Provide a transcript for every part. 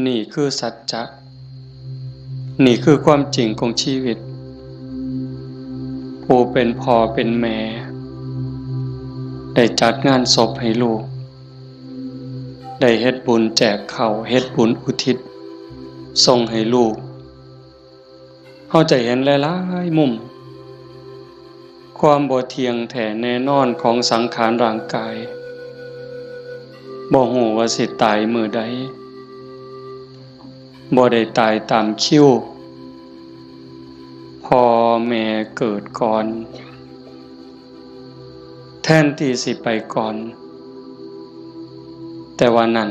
นี่คือสัจจะนี่คือความจริงของชีวิตผู้เป็นพ่อเป็นแม่ได้จัดงานศพให้ลูกได้เฮ็ดบุญแจกข้าวเฮ็ดบุญอุทิศส่งให้ลูกเฮาจะเห็นหลายๆมุมความบ่เที่ยงแท้แน่นอนของสังขารร่างกายบ่ฮู้ว่าสิตายมื้อใดบ่ได้ตายตามคิวพ่อแม่เกิดก่อนแทนที่สิไปก่อนแต่ว่านั้น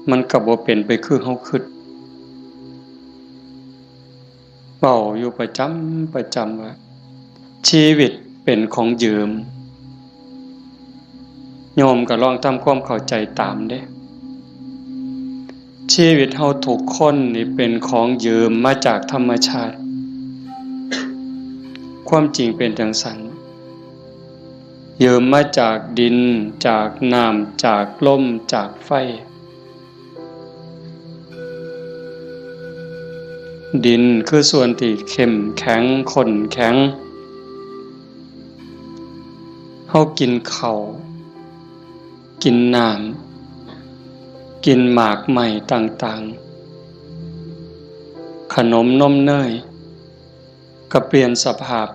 มันก็บ่เป็นไปคือเฮาคิดเว้าอยู่ประจำว่าชีวิตเป็นของยืมโยมก็ลองทำความเข้าใจตามเด้ชีวิตเฮาทุกคนนี่เป็นของยืมมาจากธรรมชาติความจริงเป็นจังซั่นยืมมาจากดินจากน้ำจากลมจากไฟดินคือส่วนที่เข้มแข็งข้นแข็งเฮากินข้าวกินน้ำกินหมากใหม่ต่างๆขนมนมเนยก็เปลี่ยนสภาพ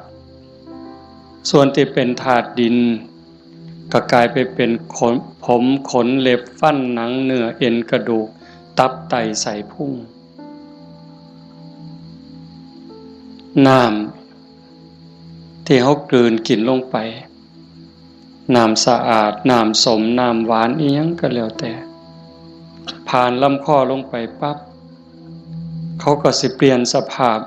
ส่วนที่เป็นธาตุดินก็กลายไปเป็นผมขนเล็บฟันหนังเนื้อเอ็นกระดูกตับไตไส้พุงน้ำที่เฮากลืนกินลงไปน้ำสะอาดน้ำสมน้ำหวานอีหยังก็แล้วแต่ผ่านลำคอลงไปปั๊บเขาก็สิเปลี่ยนสภาพ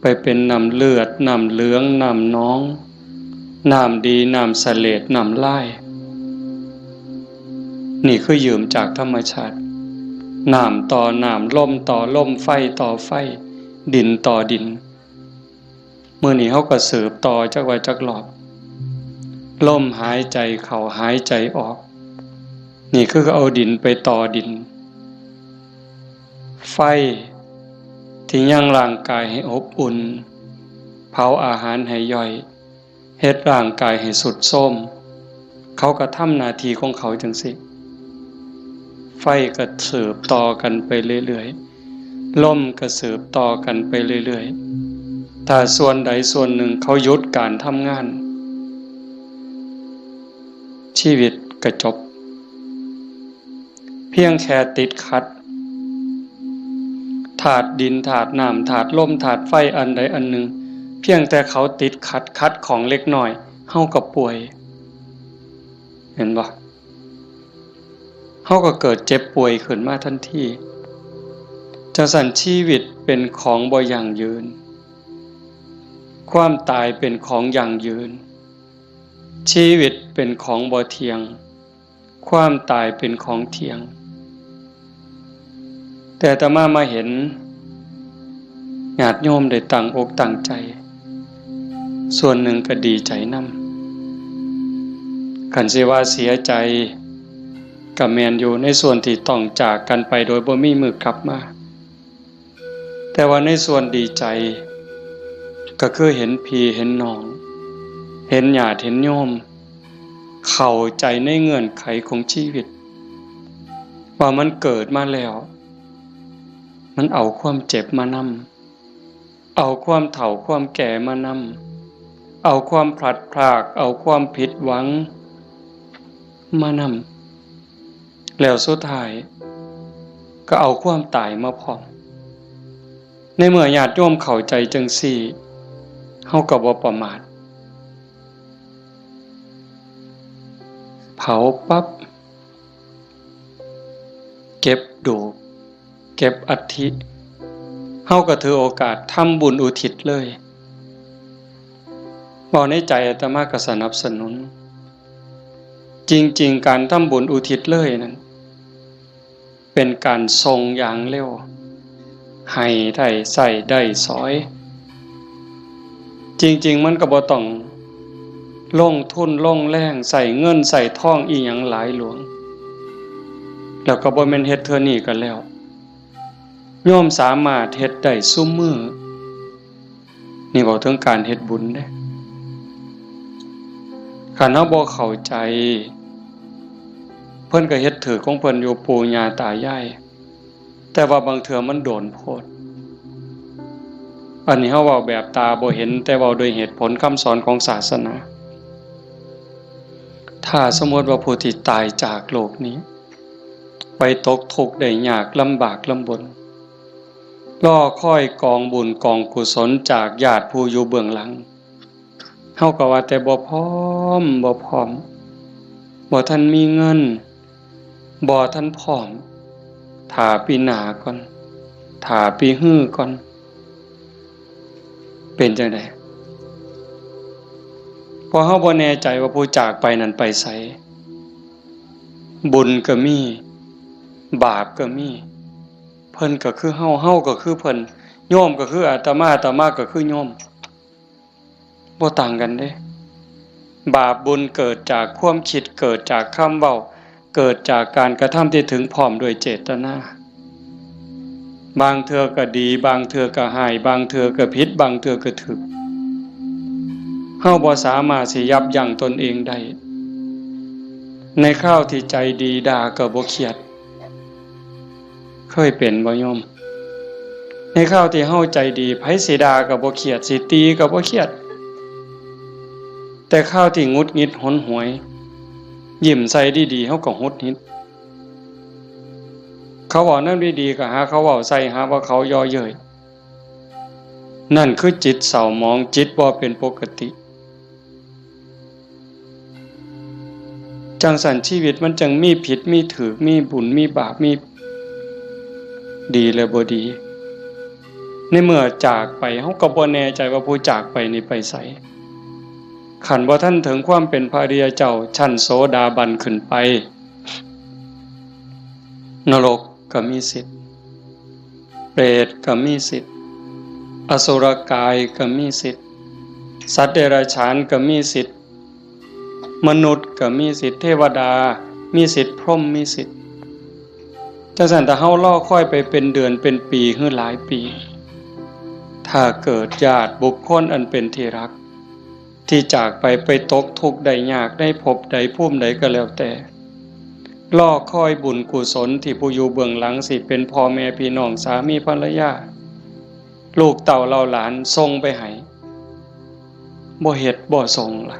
ไปเป็นน้ำเลือดน้ำเหลืองน้ำน้องน้ำดีน้ำเสลดน้ำลายนี่คือยืมจากธรรมชาติน้ำต่อน้ำลมต่อลมไฟต่อไฟดินต่อดินมื้อนี้เขาก็สืบต่อจักว่าจักหลอบลมหายใจเข้าหายใจออกนี่คือเอาดินไปต่อดินไฟที่ยังร่างกายให้อบอุ่นเผาอาหารให้ย่อยเฮ็ดร่างกายให้สุดโทรมเขาก็ทำหน้าที่ของเขาจังสิไฟก็สืบต่อกันไปเรื่อยๆลมก็สืบต่อกันไปเรื่อยๆถ้าส่วนใดส่วนหนึ่งเขาหยุดการทำงานชีวิตก็จบเพียงแค่ติดขัดธาตุดินธาตุน้ำธาตุลมธาตุไฟอันใดอันหนึ่งเพียงแต่เขาติดขัดของเล็กน้อยเฮาก็ป่วยเห็นบ่เฮาก็เกิดเจ็บป่วยขึ้นมาทันทีจังซั่นชีวิตเป็นของบ่ยั่งยืนความตายเป็นของยั่งยืนชีวิตเป็นของบ่เที่ยงความตายเป็นของเที่ยงแต่อาตมาเห็นญาติโยมได้ตั้งอกตั้งใจส่วนหนึ่งก็ดีใจนำคันสิว่าเสียใจก็แม่นอยู่ในส่วนที่ต้องจากกันไปโดยบ่มีมื้อกลับมาแต่ว่าในส่วนดีใจก็คือเห็นพี่เห็นน้องเห็นญาติเห็นโยมเข้าใจในเงื่อนไขของชีวิตว่ามันเกิดมาแล้วมันเอาความเจ็บมานำเอาความเฒ่าความแก่มานำเอาความพลัดพรากเอาความผิดหวังมานำแล้วสุดท้ายก็เอาความตายมาพร้อมในเมื่อญาติโยมเข้าใจจังซี่เฮาก็บ่ประมาทเผาปั๊บเก็บดูกเก็บอัฐิเฮาก็ถือโอกาสทำบุญอุทิศเลยบอกในใจอาตมาก็สนับสนุนจริงๆการทำบุญอุทิศเลยนั้นเป็นการทรงอย่างเร็วให้ได้ใส่ได้สอยจริงๆมันก็บ่ต้องลงทุนลงแรงใส่เงินใส่ทองอีหยังหลายหลวง แล้วก็บ่แม่นเฮ็ดเทื่อนี้กันแล้วโยมสามารถเฮ็ดได้ซุมื้อนี่บอกถึงการเฮ็ดบุญเด้คันเฮาบ่เข้าใจเพิ่นก็เฮ็ดถือของเพิ่นอยู่ปู่ย่าตายายแต่ว่าบางเทื่อมันโดนโพดอันนี้เฮาเว้าแบบตาบ่เห็นแต่เว้าโดยเหตุผลคำสอนของศาสนาถ้าสมมติว่าผู้ที่ตายจากโลกนี้ไปตกทุกข์ได้ยากลำบากลำบนรอคอยกองบุญกองกุศลจากญาติผู้อยู่เบื้องหลังเฮาก็ว่าแต่บ่พร้อมบ่ทันมีเงินบ่ทันพร้อมถ้าปีหน้าก่อนถ้าปีฮื้อก่อนเป็นจังได๋พอเฮาบ่แน่ใจว่าผู้จากไปนั้นไปไสบุญก็มีบาปก็มีเพิ่นก็คือเฮาก็คือเพิ่นโยมก็คืออาตมาก็คือโยมบ่ต่างกันเด้บาปบุญเกิดจากความคิดเกิดจากคำเว้าเกิดจากการกระทำที่ถึงพร้อมด้วยเจตนาบางเทื่อก็ดีบางเทื่อก็ร้ายบางเทื่อก็ผิดบางเทื่อก็ถูกเฮาบ่สามารถสิยับยั้งตนเองได้ในคราวที่ใจดีด่าก็บ่เครียดเคยเป็นบ่โยมในคราวที่เฮาใจดีไผสิด่าก็บ่เครียดสิตีก็บ่เครียดแต่คราวที่หงุดหงิดหนหวยยิ้มใส่ดีๆเฮาก็หงุดหงิดเขาเว้านำดีๆก็หาเขาเว้าใส่หาว่าเขาย่อเย้ยนั่นคือจิตเศร้าหมองจิตบ่เป็นปกติจังสันชีวิตมันจังมีผิดมีถูกมีบุญมีบาปมีดีและบ่ดีในเมื่อจากไปเฮาก็บ่แน่ใจว่าผู้จากไปนี่ไปไสขันบ่ทันถึงความเป็นพระอริยเจ้าชั้นโสดาบันขึ้นไปนรกก็มีสิทธิ์เปรตก็มีสิทธิ์อสุรกายก็มีสิทธิ์สัตว์เดรัจฉานก็มีสิทธิ์มนุษย์ก็มีสิทธิ์เทวดามีสิทธิ์พรหมมีสิทธิ์จังซั่นถ้าเฮารอคอยไปเป็นเดือนเป็นปีหรือหลายปีถ้าเกิดญาติบุคคลอันเป็นที่รักที่จากไปตกทุกข์ได้ยากได้พบใดภูมิใดก็แล้วแต่รอคอยบุญกุศลที่ผู้อยู่เบื้องหลังสิเป็นพ่อแม่พี่น้องสามีภรรยาลูกเต่าเหล่าหลานส่งไปให้บ่เฮ็ดบ่ส่งล่ะ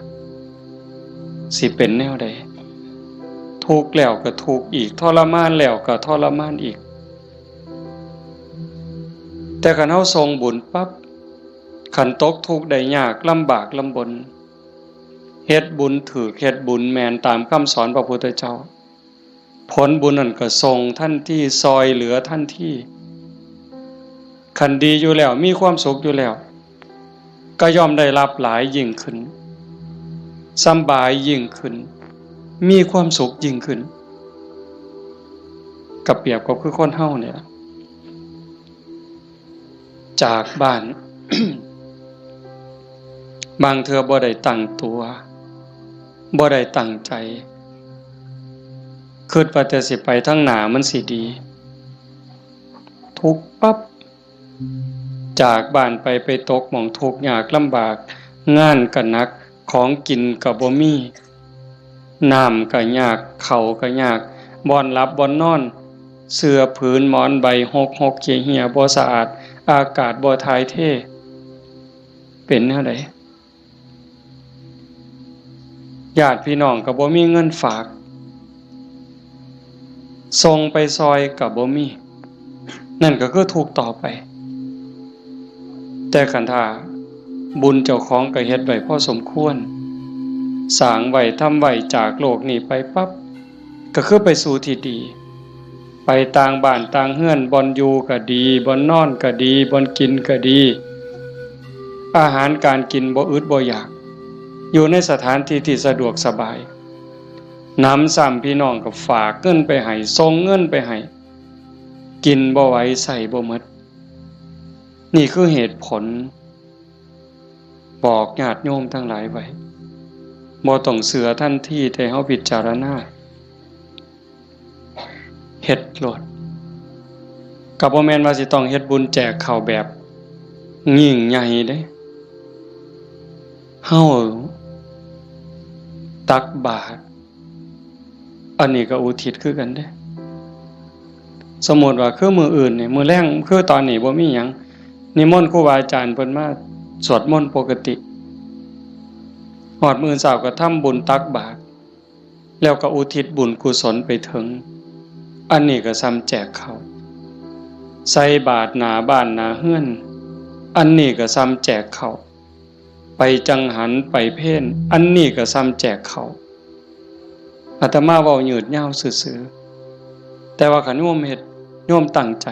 สิเป็นแนวใดทุกข์แล้วก็ทุกข์อีกทรมานแล้วก็ทรมานอีกแต่คันเฮาส่งบุญปั๊บคันตกทุกข์ได้ยากลำบากลำบนเฮ็ดบุญถูกเฮ็ดบุญแม่นตามคำสอนพระพุทธเจ้าผลบุญนั้นก็ส่งทันทีซอยเหลือทันทีคันดีอยู่แล้วมีความสุขอยู่แล้วก็ย่อมได้รับหลายยิ่งขึ้นสบายยิ่งขึ้นมีความสุขยิ่งขึ้นกับเปรียบกับคือคนเฮาเนี่ยจากบ้าน บางเทื่อบ่ได้ตั้งตัวบ่ได้ตั้งใจคิดว่าแต่สิไปทางหน้ามันสิดีทุกข์ปั๊บจากบ้านไปตกหม้องทุกข์ยากลำบากงานก็หนักของกินก็บ่มีน้ำก็ยากข้าวก็ยากบ่อนหลับบ่อนนอนเสื้อผืนหมอนใบหกเหี่ยบ่สะอาดอากาศบ่ถ่ายเทเป็นแนวใดญาติพี่น้องก็บ่มีเงินฝากส่งไปซอยก็บ่มีนั่นก็คือทุกข์ต่อไปแต่คันถ้าบุญเจ้าของก็เฮ็ดไว้พอสมควรสร้างไว้ทำไว้จากโลกนี้ไปปั๊บก็คือไปสู่ที่ดีไปต่างบ้านต่างเฮือนบ่อนอยู่ก็ดีบ่อนนอนก็ดีบ่อนกินก็ดีอาหารการกินบ่อึดบ่อยากอยู่ในสถานที่ที่สะดวกสบายน้ำซ้ำพี่น้องก็ฝากเงินไปให้ส่งเงินไปให้กินบ่ไหวใส่บ่หมดนี่คือเหตุผลบอกญาติโยมทั้งหลายไว้บ่ต้องเสือทันทีแต่เฮาพิจารณา เฮ็ดโลดก็บ่แม่นว่าสิต้องเฮ็ดบุญแจกข้าวแบบยิ่งใหญ่เด้เฮาตักบาตรอันนี้ก็อุทิศคือกันเด้สมมุติว่าคือมื้ออื่นนี่มื้อแลงคือตอนนี้บ่มีหยังนิมนต์ครูบาอาจารย์เพิ่นมาสวดมนต์ปกติฮอดมื้อเช้าก็ทำบุญตักบาตรแล้วก็อุทิศบุญกุศลไปถึงอันนี้ก็ซ้ำแจกข้าวใส่บาตรหน้าบ้านหน้าเฮือนอันนี้ก็ซ้ำแจกข้าวไปจังหันไปเพ่นอันนี้ก็ซ้ำแจกข้าวอาตมาเว้ายืดยาวซื่อๆแต่ว่าคันโยมเฮ็ดโยมตั้งใจ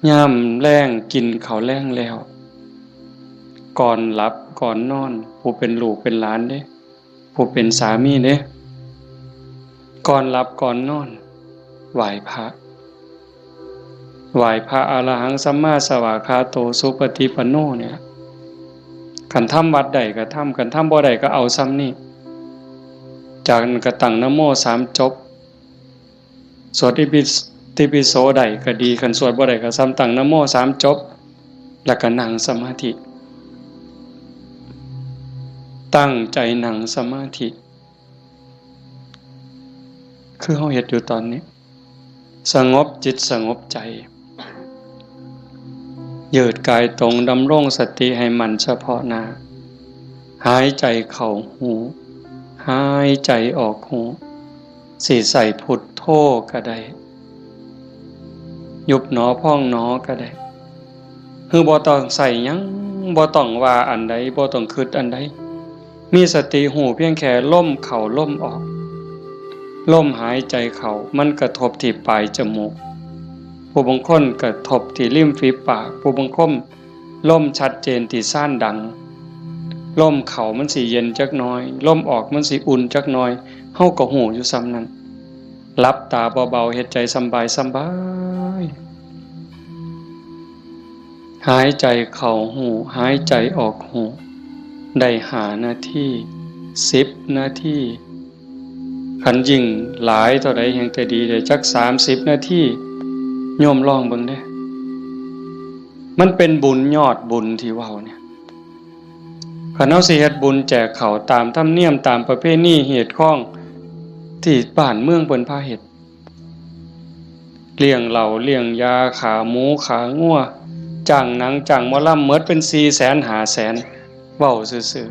ยามแลงกินข้าวแลงแล้วก่อนหลับก่อนนอนผู้เป็นลูกเป็นหลานเด้ผู้เป็นสามีเด้ก่อนหลับก่อนนอนไหว้พระอรหังสัมมาสวากขาโตสุปฏิปันโนเนี่ยคันทำวัดใดก็ทำคันทำบ่ใดก็เอาซ้ำนี่จากนั้นก็ตั้งนะโม3จบสวดอิติปิโสใดก็ดีคันสวดบ่ใดก็ซ้ำตั้งนะโม3จบแล้วก็นั่งสมาธิตั้งใจนั่งสมาธิคือเฮาเฮ็ดอยู่ตอนนี้สงบจิตสงบใจยืดกายตรงดำรงสติให้มันเฉพาะหน้าหายใจเข้าหูหายใจออกหูสิใส่พุทโธก็ได้ยุบหนอพองหนอก็ได้คือบ่ต้องใส่หยังบ่ต้องว่าอันใดบ่ต้องคิดอันใดมีสติหูเพียงแค่ลมเข้าลมออกลมหายใจเข้ามันกระทบที่ปลายจมูกผู้บางคนกระทบที่ริมฝีปากผู้บางคนลมชัดเจนที่ซ่านดังลมเข้ามันสิเย็นจักหน่อยลมออกมันสิอุ่นจักหน่อยเฮาก็หูอยู่ซ้ำนั้นหลับตาเบาๆเฮ็ดใจสบายหายใจเข้าหูหายใจออกหูได้5 นาที10 นาทีคันยิ่งหลายเท่าใดแห่งแต่ดีได้จัก30 นาทีโยมลองเบิ่งเด้มันเป็นบุญยอดบุญที่เว้าเนี่ยคันเฮาสิเฮ็ดบุญแจกข้าวตามธรรมเนียมตามประเพณีเหตุข้องที่บ้านเมืองเพิ่นพาเฮ็ดเลี้ยงเหล้าเลี้ยงยาขาหมูขางัวจ้างหนังจ้างหมอลำหมดเป็น 400,000 500,000เว้าซื่อ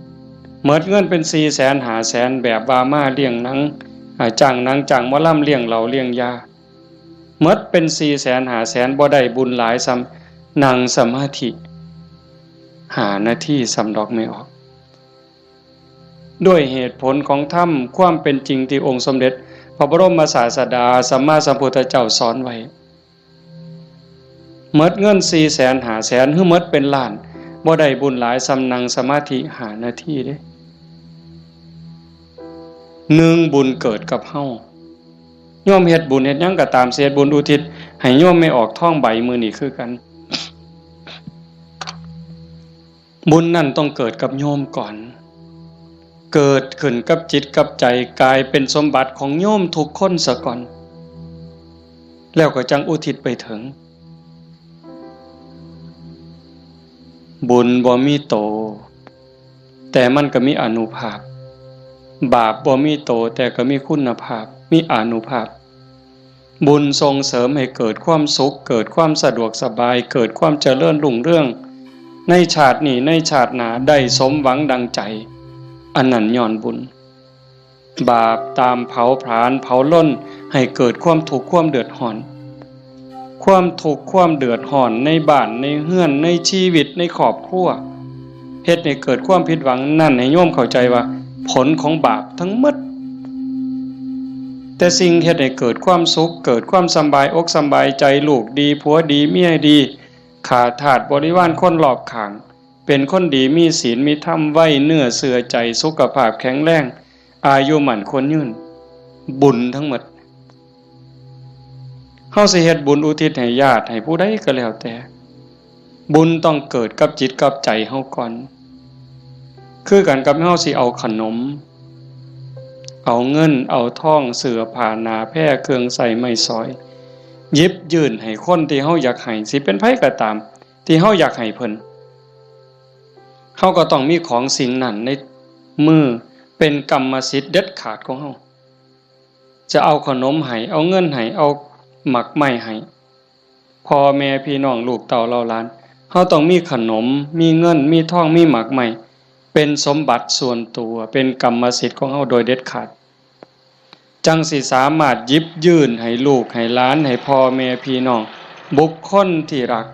ๆหมดเงินเป็น 400,000 500,000แบบว่ามาเลี้ยงหนังจ้างหนังจ้างหมอลำเลี้ยงเหล้าเลี้ยงยาหมดเป็น 400,000 500,000บ่ได้บุญหลายซ้ำนั่งสมาธิ5 นาทีสำดอกไม่ออกด้วยเหตุผลของธรรมความเป็นจริงที่องค์สมเด็จพระบรมศาสดาสัมมาสัมพุทธเจ้าสอนไว้หมดเงิน 400,000 500,000 หรือหมดเป็นล้านบ่ได้บุญหลายซ้ำนั่งสมาธิ5 นาทีเด้1บุญเกิดกับเฮาโยมเฮ็ดบุญเฮ็ดหยังก็ตามเสียบุญอุทิศให้โยมไม่ออกท้องใบมื้อนี้คือกันบุญนั่นต้องเกิดกับโยมก่อนเกิดขึ้นกับจิตกับใจกลายเป็นสมบัติของโยมทุกคนซะก่อนแล้วก็จังอุทิศไปถึงบุญบ่มีโตแต่มันก็มีอานุภาพบาปบ่มีโตแต่ก็มีคุณภาพมีอานุภาพบุญส่งเสริมให้เกิดความสุขเกิดความสะดวกสบายเกิดความเจริญรุ่งเรืองในชาตินี้ในชาติหน้าได้สมหวังดังใจอันนั้นย้อนบุญบาปตามเผาผลาญเผาล้นให้เกิดความทุกข์ความเดือดร้อนความทุกข์ความเดือดร้อนในบ้านในเฮือนในชีวิตในครอบครัวเฮ็ดให้เกิดความผิดหวังนั่นให้โยมเข้าใจว่าผลของบาปทั้งหมดแต่สิ่งเฮ็ดให้เกิดความสุขเกิดความสบายอกสบายใจลูกดีผัวดีเมียดีขาดทาสบริวารคนรอบข้างเป็นคนดีมีศีลมีธรรมไว้เนื้อเสื่อใจสุขภาพแข็งแรงอายุมั่นคนยืนบุญทั้งหมดเฮาสิเฮ็ดบุญอุทิศให้ญาติให้ผู้ใดก็แล้วแต่บุญต้องเกิดกับจิตกับใจเฮาก่อนคือกันกับเฮาสิเอาขนม เอาเงินเอาทองเสื้อผ้าหนาแพร่เครื่องใส่ไม้สอยหยิบยื่นให้คนที่เฮาอยากให้สิเป็นไผก็ตามที่เฮาอยากให้เพิ่นเฮาก็ต้องมีของสิ่งนั้นในมือเป็นกรรมสิทธิ์เด็ดขาดของเฮาจะเอาขนมให้เอาเงินให้เอาหมักไม้ให้พ่อแม่พี่น้องลูกเต้าเหล่าหลานเฮาต้องมีขนมมีเงินมีทองมีหมักไม้เป็นสมบัติส่วนตัวเป็นกรรมสิทธิ์ของเฮาโดยเด็ดขาดจังสิสามารถหยิบยื่นให้ลูกให้หลานให้พ่อแม่พี่น้องบุคคลที่รัก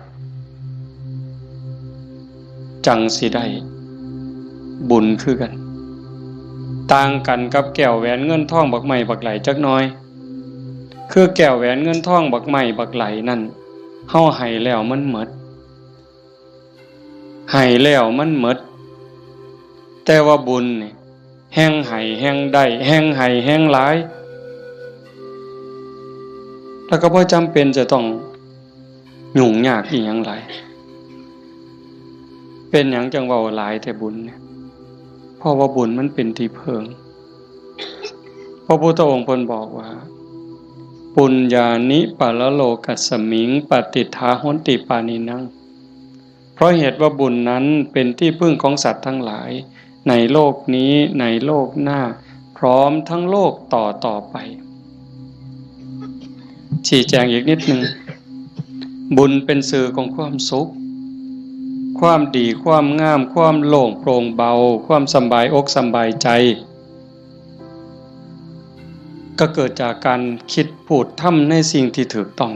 จังสิได้บุญคือกันต่างกันกับแก้วแหวนเงินทองบักไม้บักไหลจักหน่อยคือแก้วแหวนเงินทองบักไม้บักไหลนั่นเฮาให้แล้วมันหมดให้แล้วมันหมดแต่ว่าบุญนี่แห่งให้แห่งได้แห่งให้แห่งหลายแล้วก็บ่จำเป็นจะต้องยุ่งยากอีหยังหลายเป็นหยังจังเว้าหลายแต่บุญเนี่ยเพราะว่าบุญมันเป็นที่พึ่งพระพุทธองค์เพิ่นบอกว่าปุญญานิปะละโลกัสสมิงปฏิทาหนติปานินังเพราะเหตุว่าบุญนั้นเป็นที่พึ่งของสัตว์ทั้งหลายในโลกนี้ในโลกหน้าพร้อมทั้งโลกต่อไปชี้แจงอีกนิดนึงบุญเป็นสื่อของความสุขความดีความงามความโล่งโปร่งเบาความสบายอกสบายใจก็เกิดจากการคิดพูดทำในสิ่งที่ถูกต้อง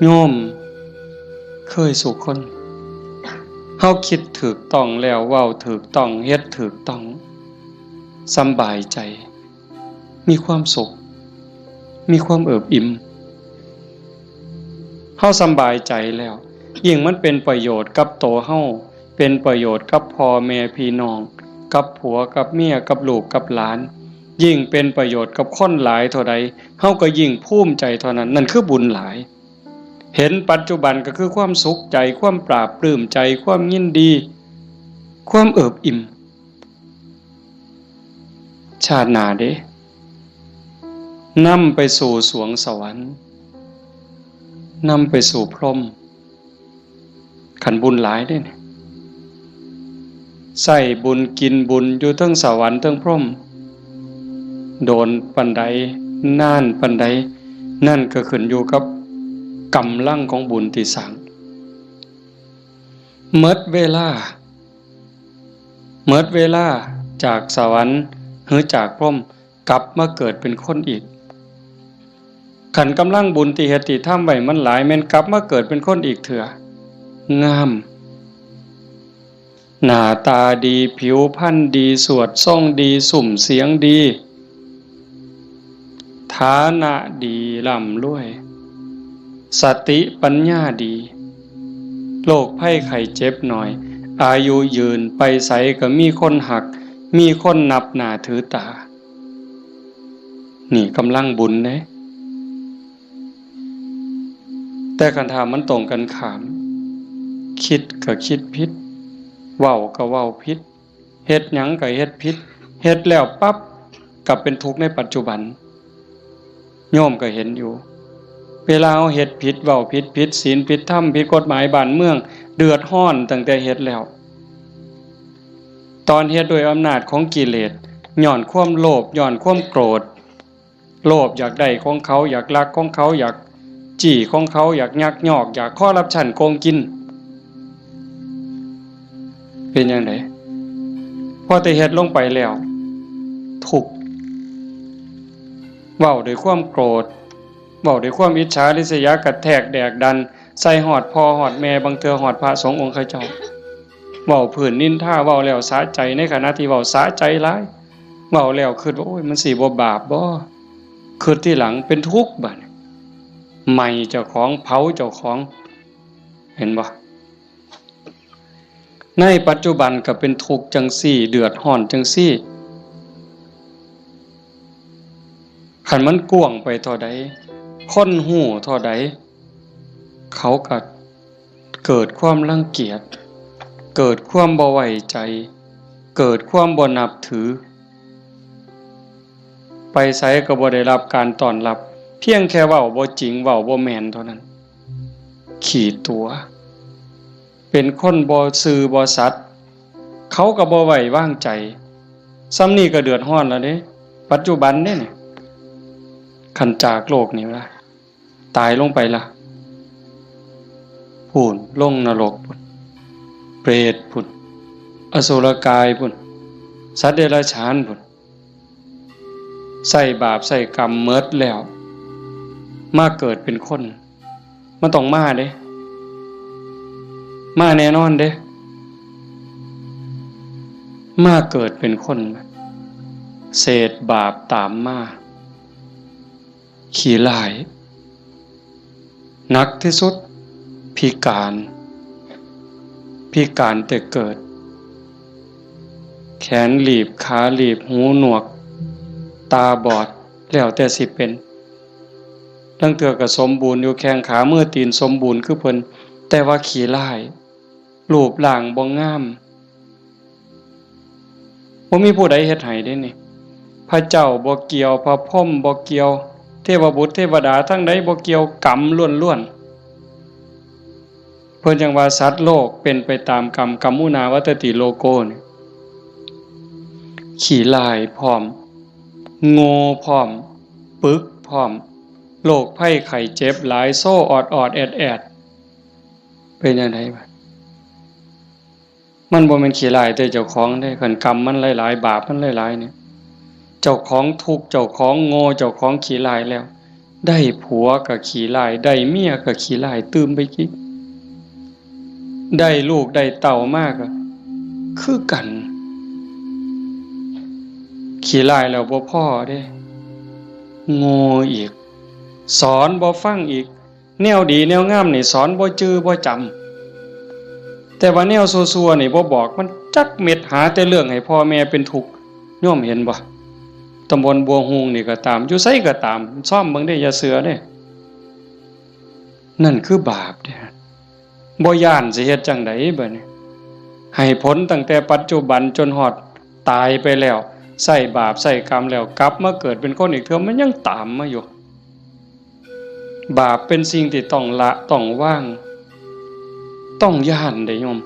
โยมเคยสุขคนเฮาคิดถูกต้องแล้วเว้าถูกต้องเฮ็ดถูกต้องสบายใจมีความสุขมีความเอิบอิ่มเฮาสบายใจแล้วยิ่งมันเป็นประโยชน์กับตัวเฮาเป็นประโยชน์กับพ่อแม่พี่น้องกับผัวกับเมียกับลูกกับหลานยิ่งเป็นประโยชน์กับคนหลายเท่าใดเฮาก็ยิ่งภูมิใจเท่านั้นนั่นคือบุญหลายเห็นปัจจุบันก็คือความสุขใจความปราบปลื้มใจความยินดีความเอิบอิ่มชาติหน้าเด้นำไปสู่สวงสวรรค์นำไปสู่พรหมขันบุญหลายได้เนี่ยใส่บุญกินบุญอยู่ทั้งสวรรค์ทั้งพรหมโดนปันใดน่านปันใดนั่นก็ขึ้นอยู่กับกำลังของบุญที่สั่งเมิดเวลาจากสวรรค์หรือจากพรหมกลับมาเกิดเป็นคนอีกขันกำลังบุญที่เฮ็ดที่ทำไว้มันหลายแม่นกลับมาเกิดเป็นคนอีกเถื่องามหน้าตาดีผิวพรรณดีสวดทรงดีสุ่มเสียงดีฐานะดีร่ำรวยสติปัญญาดีโรคภัยไข้เจ็บหน่อยอายุยืนไปไสก็มีคนหักมีคนนับหน้าถือตานี่กำลังบุญเด้แต่คันถามมันตรงกันข้ามคิดก็คิดผิดเว้าก็เว้าผิดเฮ็ดหยังก็เฮ็ดผิดเฮ็ดแล้วปั๊บกลับเป็นทุกข์ในปัจจุบันโยมก็เห็นอยู่เวลาเฮ็ดผิดเว้าผิดศีลผิดธรรมผิดกฎหมายบ้านเมืองเดือดร้อนตั้งแต่เฮ็ดแล้วตอนเฮ็ดโดยอำนาจของกิเลสย้อนความโลภย้อนความโกรธโลภอยากได้ของเขาอยากลักของเขาอยากจี้ของเขาอยากยักยอกอยากคอร์รัปชันโกงกินเป็นจังได๋พอแต่เฮ็ดลงไปแล้วทุกข์เว้าด้วยความโกรธเว้าด้วยความอิจฉาริษยากระแทกแดกดันใส่หอดพ่อหอดแม่บางเทื่อหอดพระสงฆ์องค์ข้าเจ้าเว้าพื้นนินทาเว้าแล้วสะใจในขณะที่เว้าสะใจหลายเว้าแล้วคิดว่าโอ้ยมันสิบ่บาปบ่คิดที่หลังเป็นทุกข์บัดใหม่เจ้าของเผาเจ้าของเห็นบ่ในปัจจุบันก็เป็นทุกข์จังซี่เดือดร้อนจังซี่คันมันกว้างไปเท่าใดคนหู้เท่าใดเขาก็เกิดความรังเกียจเกิดความบ่ไว้ใจเกิดความบ่นับถือ ไปไสก็บ่ได้รับการต้อนรับเพียงแค่เว้าบ่จริงเว้าบ่แม่นเท่านั้นขี้ตัวเป็นคนบ่ซื่อบ่สัตย์เขาก็บ่ไว้วางใจซ้ำนี้ก็เดือดร้อนแล้วเด้ปัจจุบันเด้เนี่ยคันจากโลกนี้ล่ะตายลงไปล่ะพูนลงนรกพุ่นเปรตพุ่นอสุรกายพุ่นสัตว์เดรัจฉานพุ่นใส่บาปใส่กรรมเมิดแล้วมาเกิดเป็นคนมันต้องมาเด้มาแน่นอนเด้มาเกิดเป็นคนเศษบาปตามมาขี้ร้ายหนักที่สุดพิการแต่เกิดแขนหลีบขาหลีบหูหนวกตาบอดแล้วแต่สิเป็นตั้งเถื่อก็สมบูรณ์อยู่แข้งขามือตีนสมบูรณ์คือเพิ่นแต่ว่าขี้ร้ายรูปร่างบ่งามบ่มีผู้ใดเฮ็ดให้ได้นี่พระเจ้าบ่เกี่ยวพระพรหมบ่เกี่ยวเทวบุตรเทวดาทั้งใดบ่เกี่ยวกรรมล้วนๆเพิ่นจังว่าสัตว์โลกเป็นไปตามกรรมกัมมุนาวัตติโลโกนี่ขี้ร้ายพร้อมโง่พร้อมปึกพร้อมโรคภัยไข้เจ็บหลายโซ่ออดแอดเป็นจังได๋บัดมันบ่แม่นขี้ร้ายแต่เจ้าของได้คันกรรมมันหลายๆบาปมันหลายๆเนี่ยเจ้าของทุกข์เจ้าของโง่เจ้าของขี้ร้ายแล้วได้ผัวก็ขี้ร้ายได้เมียก็ขี้ร้ายตื่มไปกิกได้ลูกได้เต้ามากก็คือกันขี้ร้ายแล้วบ่พอเด้โง่อีกสอนบ่ฟังอีกแนวดีแนวงามนี่สอนบ่จื้อบ่จำแต่ว่าแนวซั่วๆนี่บ่บอกมันจักเม็ดหาแต่เรื่องให้พ่อแม่เป็นทุกข์โยมเห็นบ่ตำบลบัวฮูงนี่ก็ตามอยู่ไสก็ตามซ่อมเบิ่งได้อย่าเสือเด้นั่นคือบาปเด้บ่ย้านสิเฮ็ดจังได๋บัดนี้ให้ผลตั้งแต่ปัจจุบันจนฮอดตายไปแล้วใส่บาปใส่กรรมแล้วกลับมาเกิดเป็นคนอีกเทื่อมันยังตามมาอยู่บาปเป็นสิ่งที่ต้องละต้องวางต้องย้านได้โยม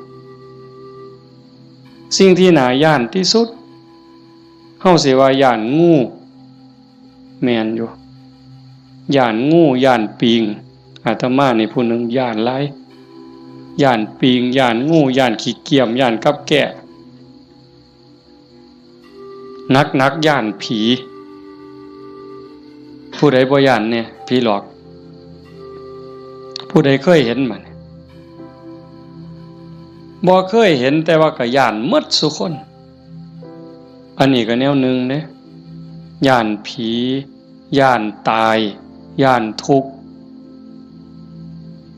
สิ่งที่น่าย้านที่สุดเฮาสิว่าย้านงูแม่นอยู่ย้านงูย้านปิงอาตมานี่ผู้หนึงย้านหลายย้านปิงย้านงูย้านขี้เกียจย้านกับแกะนักย้านผีผู้ใดบ่ย้านเนี่ยผีหลอกผู้ใดเคยเห็นมันบ่เคยเห็นแต่ว่าก็ย้านหมดซุคนอันนี้ก็แนวนึงเด้ย้านผีย้านตายย้านทุกข์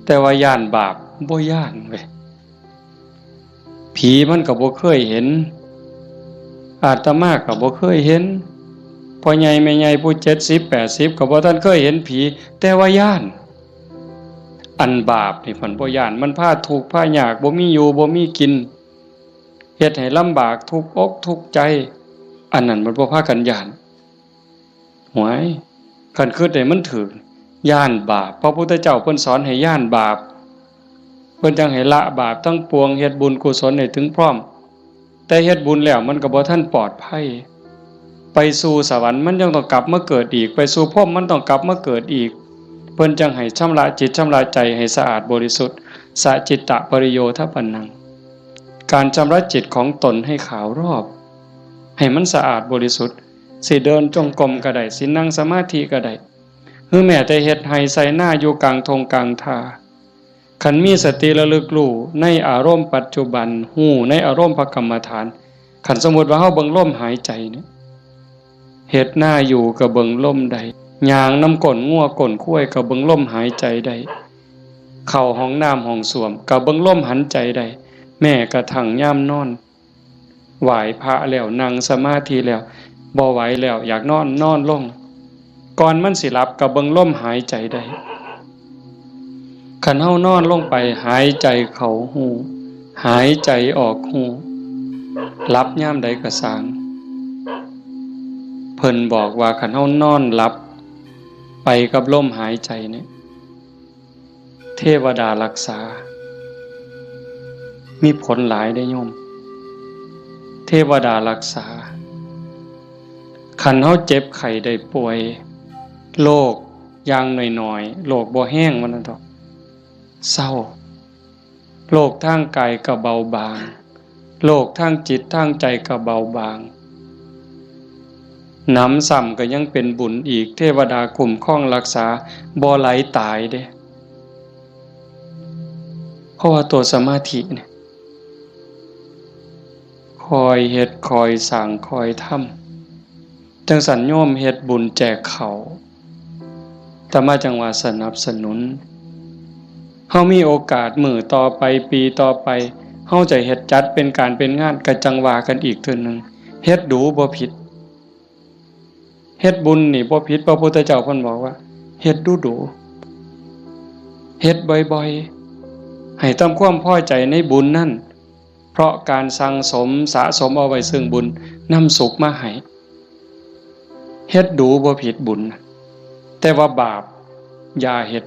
แต่ว่าย้านบาปบ่ย้านเว้ยผีมันก็บ่เคยเห็นอาตมาก็บ่เคยเห็นพ่อใหญ่แม่ใหญ่ผู้70 80ก็บ่ทันเคยเห็นผีแต่ว่าย้านอันบาปนี่เพิ่นบ่ย้านมันพาทุกข์พายากบ่มีอยู่บ่มีกินเฮ็ดให้ลำบากทุกข์อกทุกข์ใจอันนั้นมันบ่พากันย้านหวยคันคิดได้มันถูกย้านบาปพระพุทธเจ้าเพิ่นสอนให้ย้านบาปเพิ่นจังให้ละบาปทั้งปวงเฮ็ดบุญกุศลให้ถึงพร้อมแต่เฮ็ดบุญแล้วมันก็บ่ทันปลอดภัยไปสู่สวรรค์มันยังต้องกลับมาเกิดอีกไปสู่พรหมมันต้องกลับมาเกิดอีกเพิ่นจังให้ชำระจิตชำระใจให้สะอาดบริสุทธิ์สะจิตตะปริโยทปันนังการชำระจิตของตนให้ขาวรอบให้มันสะอาดบริสุทธิ์สิเดินจงกรมก็ได้สินั่งสมาธิก็ได้หรือแม้แต่เฮ็ดให้ใส่หน้าอยู่กลางทงกลางทาคันมีสติระลึกรู้ในอารมณ์ปัจจุบันฮู้ในอารมณ์ภกรรมฐานคันสมมุติว่าเฮาเบิ่งลมหายใจเนี่ยเฮ็ดหน้าอยู่ก็เบิ่งลมได้ย่างน้ำก้นงัวก้นข้วยก็เบิ่งลมหายใจได้เข้าห้องน้ำห้องส้วมก็เบิ่งลมหันใจได้แม้กระทั่งยามนอนไหว้พระแล้วนั่งสมาธิแล้วบ่ไหวแล้วอยากนอนลงก่อนมันสิหลับก็เบิ่งลมหายใจได้คันเฮานอนลงไปหายใจเข้าหูหายใจออกหูหลับยามใดก็สร้าง เพิ่นบอกว่าคันเฮานอนหลับไปกับลมหายใจเนี่ยเทวดารักษามีผลหลายได้โยมเทวดารักษาคันเฮาเจ็บไข้ได้ป่วยโรคอย่างน้อยๆโรคบ่แห้งมันนั่นดอกเศร้าโรคทางกายก็เบาบางโรคทางจิตทางใจก็เบาบางหนำซ้ำก็ยังเป็นบุญอีกเทวดาคุ้มครองรักษาบ่ไหลตายเด้เพราะว่าตัวสมาธิเนี่ยคอยเฮ็ดคอยสร้างคอยทำจังสันโยมเฮ็ดบุญแจกเขาแต่มาจังว่าสนับสนุนเฮามีโอกาสมื้อต่อไปปีต่อไปเฮาจะเฮ็ดจัดเป็นการเป็นงานก็จังว่ากันอีกเทื่อนึงเฮ็ดดูบ่ผิดเฮ็ดบุญนี่บ่ผิดพระพุทธเจ้าเพิ่นบอกว่าเฮ็ดดูๆเฮ็ดบ่อยๆให้ทำความพอใจในบุญนั่นเพราะการสั่งสมสะสมเอาไว้ซึ่งบุญนำสุขมาให้เฮ็ดดูบ่ผิดบุญแต่ว่าบาปอย่าเฮ็ด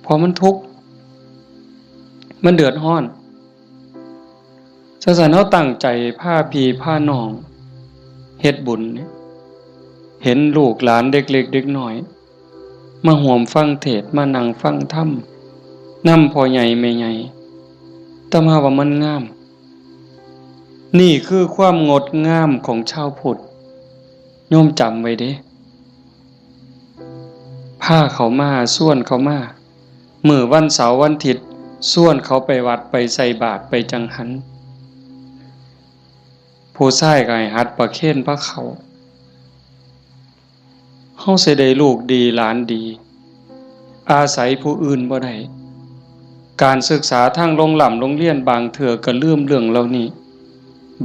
เพราะมันทุกข์มันเดือดร้อนศาสนาตั้งใจพาพี่พาน้องเฮ็ดบุญเห็นลูกหลานเด็กเล็กเด็กน้อยมาห่วมฟังเทศน์มานั่งฟังธรรมนำพ่อใหญ่แม่ใหญ่แต่มาว่ามันงามนี่คือความงดงามของชาวพุทธโยมจำไว้เด้พาเขามาส่วนเขามามื้อวันเสาร์วันอาทิตย์ส่วนเขาไปวัดไปใส่บาตรไปจังหันผู้ชายก็ให้หัดประเคนพระเขาเฮาสิได้ลูกดีหลานดีอาศัยผู้อื่นบ่ได้การศึกษาทางโรงเรียนบางเทื่อก็ลืมเรื่องเหล่านี้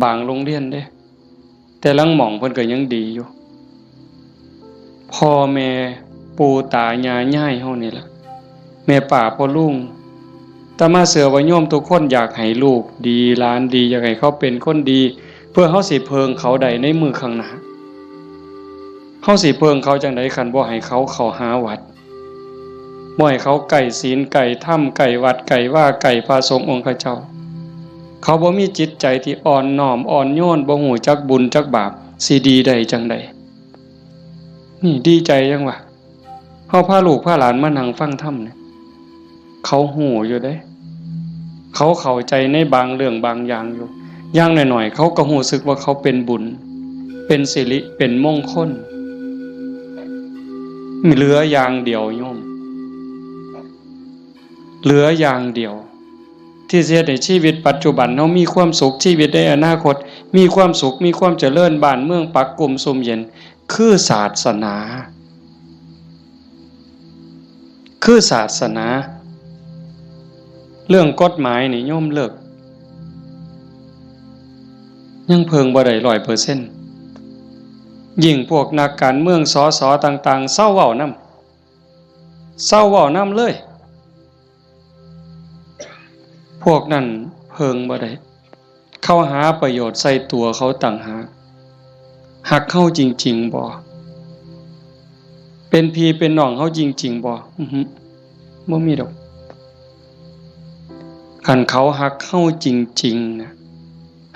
บางโรงเรียนเด้แต่ลังหม่องเพิ่นก็ยังดีอยู่พ่อแม่ปู่ตายายย่ายเฮานี่ล่ะแม่ป้าพ่อลุงแต่มาเสือว่าโยมทุกคนอยากให้ลูกดีหลานดีอยากให้เขาเป็นคนดีเพื่อเฮาสิเพิงเขาได้ในมือข้างหน้าเฮาสิเพิงเขาจังได๋คันบ่ให้เขาเข้าหาวัดบ่ให้เขาไก่ศีลไก่ถ้ำไก่วัดไก่ว่าไก่พระสงฆ์องค์เจ้าเขาบ่มีจิตใจที่อ่อนน้อมอ่อนโยนบ่ฮู้จักบุญจักบาปสิดีได้จังได๋นี่ดีใจจังวะเฮาพาลูกพาหลานมานั่งฟังธรรมเนี่ยเขาฮู้อยู่เด้เขาเข้าใจในบางเรื่องบางอย่างอยู่อย่างหน่อยๆเขาก็รู้สึกว่าเขาเป็นบุญเป็นสิริเป็นมงคลเหลืออย่างเดียวโยมเหลืออย่างเดียวที่จะให้ชีวิตปัจจุบันเรามีความสุขชีวิตในอนาคตมีความสุขมีความเจริญบ้านเมืองปักกลุ่มสุมเย็นคือศาสนาเรื่องกฎหมายนี่โยมเลิกยังเพิงบ่ได้ 100% ยิ่งพวกนักการเมืองสสต่างๆเศร้าเว้านำเลยพวกนั้นเพิงบ่ได้เข้าหาประโยชน์ใส่ตัวเขาต่างหากหักเข้าจริงๆบ่เป็นพี่เป็นน้องเขาจริงๆบ่บ่มีดอกคันเขาหักเข้าจริงๆนะ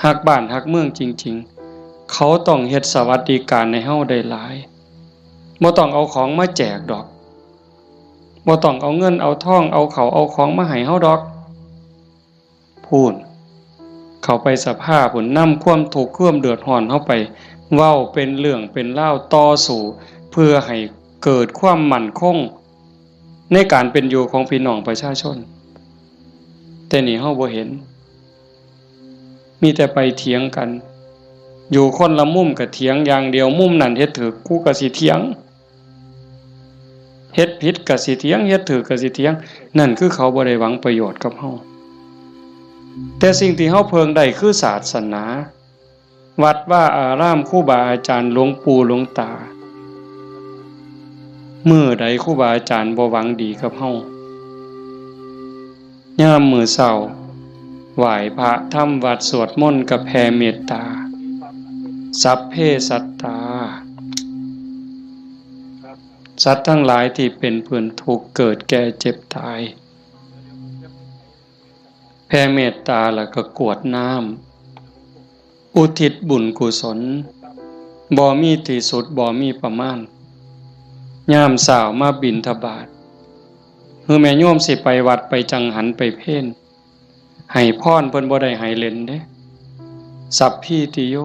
หักบ้านหักเมืองจริงๆเขาต้องเฮ็ดสวัสดิการให้เฮาได้หลายบ่ต้องเอาของมาแจกดอกบ่ต้องเอาเงินเอาทองเอาเขาเอาของมาให้เฮาดอกพูนเขาไปสภาพพุ่นนำความทุกข์ความเดือดร้อนเฮาไปเว้าเป็นเรื่องเป็นราวต่อสู้เพื่อให้เกิดความมั่นคงในการเป็นอยู่ของพี่น้องประชาชนแต่นี่เฮาบ่เห็นมีแต่ไปเถียงกันอยู่คนละมุมก็เถียงอย่างเดียวมุมนั้นเฮ็ดถูกกูก็สิเถียงเฮ็ดผิดก็สิเถียงเฮ็ดถูกก็สิเถียงนั่นคือเขาบ่ได้หวังประโยชน์กับเฮาแต่สิ่งที่เฮาเพิงได้คือศาสนาวัดว่าอารามครูบาอาจารย์หลวงปู่หลวงตามื้อใดครูบาอาจารย์บ่หวังดีกับเฮายามมื้อเช้า ไหว้พระทำวัดสวดมนต์กับแผ่เมตตาสัพเพสัตตาสัตว์ทั้งหลายที่เป็นเพื่อนทุกข์เกิดแก่เจ็บตายแผ่เมตตาแล้วก็กรวดน้ำอุทิศบุญกุศลบ่มีที่สุดบ่มีประมาณยามสาวมาบิณฑบาตแม่โยมสิไปวัดไปจังหันไปเพ่นให้พรเพิ่นบ่ได้ให้เล่นเด้สัพพิติโย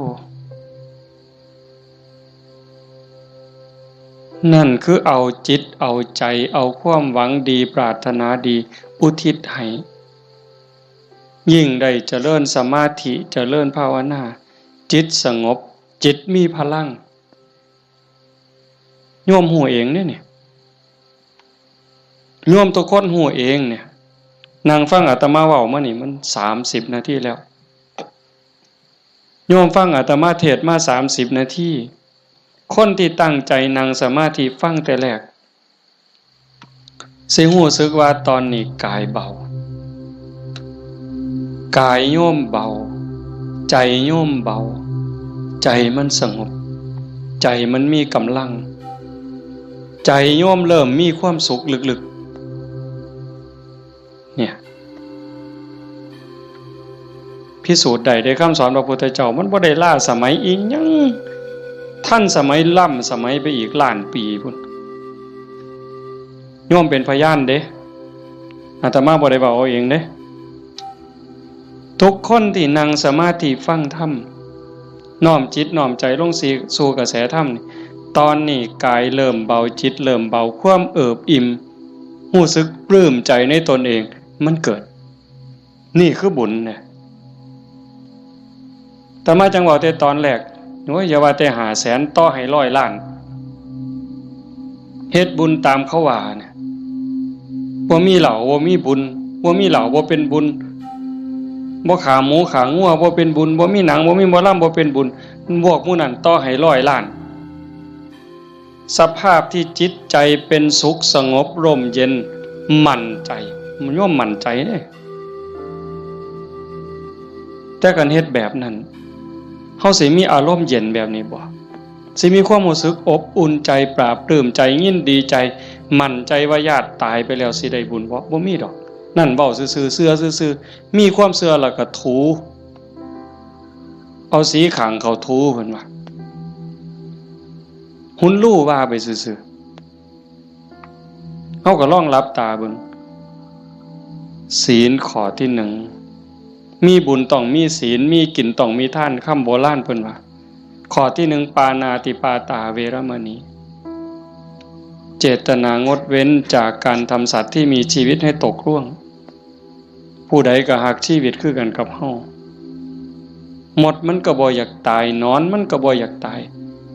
นั่นคือเอาจิตเอาใจเอาความหวังดีปรารถนาดีอุทิศให้ยิ่งได้เจริญสมาธิเจริญภาวนาจิตสงบจิตมีพลังโยมหูเองเนี่ยโยมตัวคนหูเองเนี่ยนั่งฟังอาตมาเว้ามานี่มัน30 นาทีแล้วโยมฟังอาตมาเทศน์มา30 นาทีคนที่ตั้งใจนั่งสมาธิฟังแต่แรกสิรู้สึกว่าตอนนี้กายเบากายโยมเบาใจโยมเบาใจมันสงบใจมันมีกำลังใจโยมเริ่มมีความสุขลึกๆเนี่ยพิสูจน์ได้คำสอนพระพุทธเจ้ามันบ่ได้ล้าสมัยอีกยังท่านสมัยล่ำสมัยไปอีกล้านปีพุ่นโยมเป็นพยานเด้อาตมาบ่ได้เว้าเอาเองเด้ทุกคนที่นั่งสมาธิฟังธรรมน้อมจิตน้อมใจลงสู่กระแสธรรมตอนนี้กายเริ่มเบาจิตเริ่มเบาความเอิบอิ่มรู้สึกปลื้มใจในตนเองมันเกิดนี่คือบุญเนี่ยแต่มาจังหวะแต่ตอนแรกโอ้ยอย่าว่าแต่500,000ต่อให้100 ล้านเฮ็ดบุญตามเขาว่าเนี่ยบ่มีเหล้าบ่มีบุญบ่มีเหล้าบ่เป็นบุญบ่ขาหมูขางัวบ่เป็นบุญบ่มีหนังบ่มีหมอลำบ่เป็นบุญพวกหมู่นั้นต่อให้100 ล้านสภาพที่จิตใจเป็นสุขสงบร่มเย็นมั่นใจมันย่อมมั่นใจเด้แต่การเฮ็ดแบบนั้นเฮาสิมีอารมณ์เย็นแบบนี้บ่สิมีความรู้สึกอบอุ่นใจปราบปลื้มใจยินดีใจมั่นใจว่าญาติตายไปแล้วสิได้บุญบ่มีดอกนั่นเว้าซื่อๆเชื่อซื่อๆมีความเชื่อแล้วก็ถูเอาสีขางเขาถูเพิ่นว่าหุ่นรู้ว่าไปซื่อๆเฮาก็ลองหลับตาเบิ่งศีลข้อที่1มีบุญต้องมีศีลมีกินต้องมีทานคำโบราณเพิ่นว่าข้อที่1ปานาติปาตาเวรมณีเจตนางดเว้นจากการทำสัตว์ที่มีชีวิตให้ตกล่วงผู้ใดก็หักชีวิตคือกันกับเฮาหมดมันก็บ่อยากตายนอนมันก็บ่อยากตาย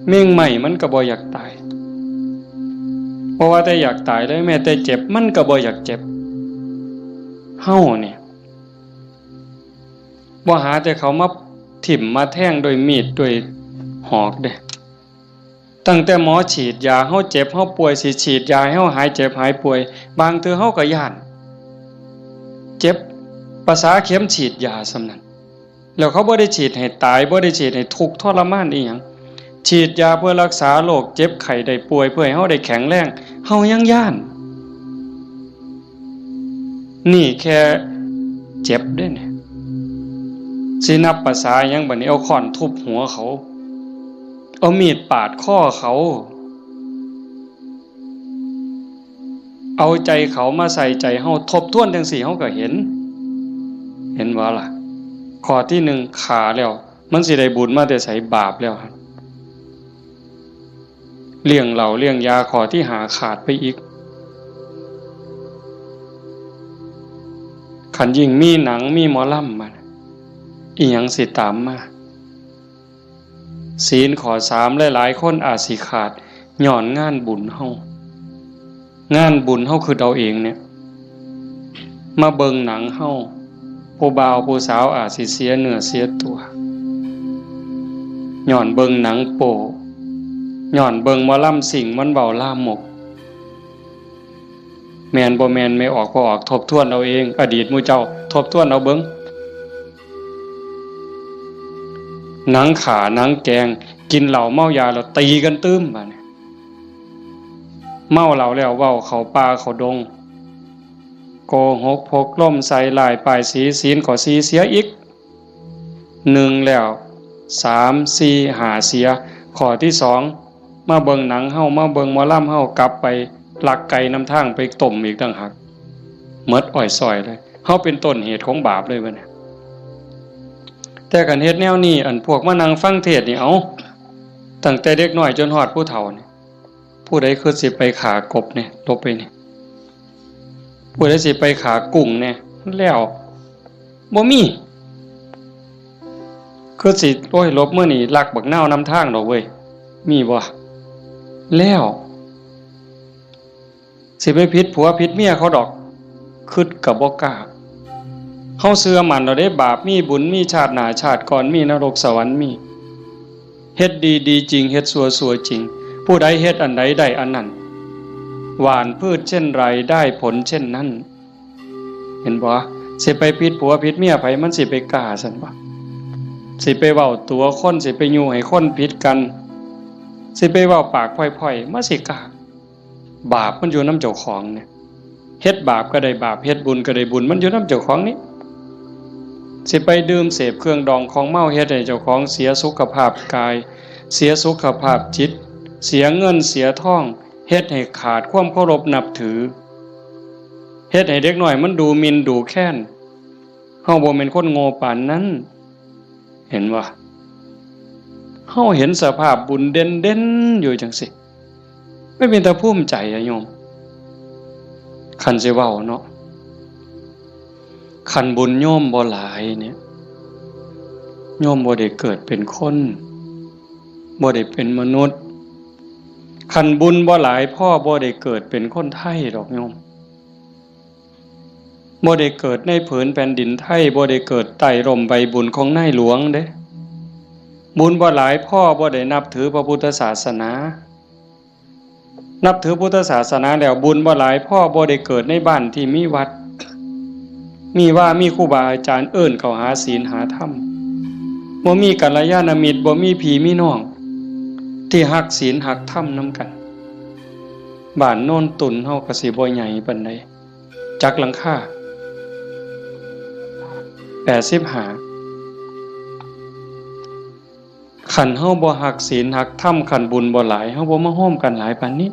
เม่งไหม้มันก็บ่อยากตายเพราะว่าแต่อยากตายได้แม้แต่เจ็บมันก็บ่อยากเจ็บเฮาเนี่ยบ่หาแต่เขามาถิ่มมาแทงด้วยมีดด้วยหอกเด้ตั้งแต่หมอฉีดยาเฮาเจ็บเฮาป่วยสิฉีดยาให้เฮาหายเจ็บหายป่วยบางเทื่อเฮาก็ย้านเจ็บภาษาเข็มฉีดยาซำนั้นแล้วเขาบ่ได้ฉีดให้ตายบ่ได้ฉีดให้ทุกข์ทรมานอีหยังฉีดยาเพื่อรักษาโรคเจ็บไข้ได้ป่วยเพื่อให้เฮาได้แข็งแรงเฮายังย้านนี่แค่เจ็บเด้เนี่ยสินับภาษาหยังบัดนี้เอาค้อนทุบหัวเขาเอามีดปาดคอเขาเอาใจเขามาใส่ใจเฮาทบทวนจังซี่เฮาก็เห็นบ่ล่ะข้อที่1ขาแล้วมันสิได้บุญมาแต่ไสบาปแล้วครับเลี้ยงเหล้าเลี้ยงยาข้อที่5ขาดไปอีกคันยิ่งมีหนังมีหมอลำมาอีหยังสิตามมาศีลข้อ3หลายๆคนอาจสิขาดย้อนงานบุญเฮางานบุญเฮาคือเอาเองเนี่ยมาเบิ่งหนังเฮาผู้บ่าวผู้สาวอาจสิเสียเนื้อเสียตัวย้อนเบิ่งหนังโป๊ย้อนเบิ่งหมอลำสิ่งมันเว้าลามกแม่นบ่แม่นไม่ออกบ่ออกทบทวนเอาเองอดีตหมู่เจ้าทบทวนเอาเบิ่ง หนังขาหนังแกงกินเหล้าเมายาแล้วตีกันตื้มบัดนี้เมาเหล้าแล้วเว้าเขาป่าเขาดงโกหกพกล่มใส่ลายป้ายสีศีลก็สีเสียอีก1แล้ว3 4 5เสียข้อที่2มาเบิ่งหนังเฮามาเบิ่งหมอลำเฮากลับไปลักไก่น้ำทางไปต้มอีกต่างหากหมดอ้อยซอยเลยเฮาเป็นต้นเหตุของบาปเลยบัดนี้แต่กันเฮ็ดแนวนี้อันพวกมานั่งฟังเทศน์นี่เอาตั้งแต่เด็กน้อยจนฮอดผู้เฒ่านี่ผู้ใดคือสิไปขากบเนี่ยลบไปนี่ผู้ใดสิไปขากุ้งเนี่ยแล้วบ่มีคือสิโอ้ยลบมื้อนี้ลักบักนาวนำทางดอกเว้ยมีบ่แล้วสิไปผิดผัวผิดเมียเขาดอกคิดก็บ่กล้าเฮาเชื่อมั่นเราได้บาปมีบุญมีชาติหน้าชาติก่อนมีนรกสวรรค์มีเฮ็ดดีดีจริงเฮ็ดชั่วจริงผู้ใดเฮ็ดอันใดได้อันนั้นหว่านพืชเช่นไรได้ผลเช่นนั้นเห็นบ่สิไปผิดผัวผิดเมียไผมันสิไปกล้าซั่นบ่สิไปเว้าตัวคนสิไปยู่ให้คนผิดกันสิไปเว้าปากพ่อยๆมาสิกล้าบาปมันอยู่นำเจ้าของเนี่ยเฮ็ดบาปก็ได้บาปเฮ็ดบุญก็ได้บุญมันอยู่นำเจ้าของนี่สิไปดื่มเสพเครื่องดองของเมาเฮ็ดให้เจ้าของเสียสุขภาพกายเสียสุขภาพจิตเสียเงินเสียทองเฮ็ดให้ขาดความเคารพนับถือเฮ็ดให้เด็กน้อยมันดูหมิ่นดูแค้นเฮาบ่แม่นคนโง่ปานนั้นเห็นบ่เฮาเห็นสภาพบุญเด่นๆอยู่จังซี่ไม่เป็นตาภูมิใจอะโยมคันสิเว้าเนาะคันบุญโยมบ่หลายเนี่ยโยมบ่ได้เกิดเป็นคนบ่ได้เป็นมนุษย์คันบุญบ่หลายพ่อบ่ได้เกิดเป็นคนไทยดอกโยมบ่ได้เกิดในผืนแผ่นดินไทยบ่ได้เกิดใต้ร่มใบบุญของนายหลวงเด้บุญบ่หลายพ่อบ่ได้นับถือพระพุทธศาสนานับถือพุทธศาสนาแล้วบุญบ่หลายพ่อบ่ได้เกิดในบ้านที่มีวัดมีครูบาอาจารย์เอิ้นเข้าหาศีลหาธรรมบ่มีกัลยาณมิตรบ่มีพี่มีน้องที่ฮักศีลฮักธรรมนำกันบ้านโน่นตุนเฮาก็สิบ่ใหญ่ปานใดจักหลังคา85คันเฮาบ่ฮักศีลฮักธรรมคันบุญบ่หลายเฮาบ่มาโฮมกันหลายปานนี้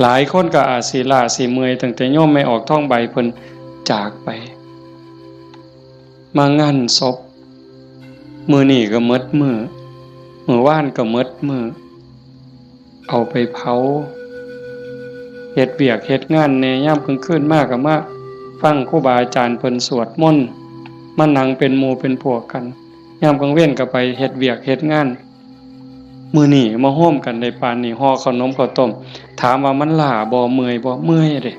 หลายคนก็อาจสิล้าสิเมื่อยตั้งแต่โยมไม่ออกท้องใบเพิ่นจากไปมางานศพมื้อนี้ก็หมดมื้อวานก็หมดมื้อเอาไปเผาเฮ็ดเวียกเฮ็ดงานแหน่ยามกลางคืนมาก็มาฟังครูบาอาจารย์เพิ่นสวดมนต์มานั่งเป็นหมู่เป็นพวกกันยามกลางเว้นก็ไปเฮ็ดเวียกเฮ็ดงานมื้อนี้มาโฮมกันได้ปานนี้ห่อขนมข้าวต้มถามว่ามันล้าบ่เมื่อยบ่เมื่อยเด้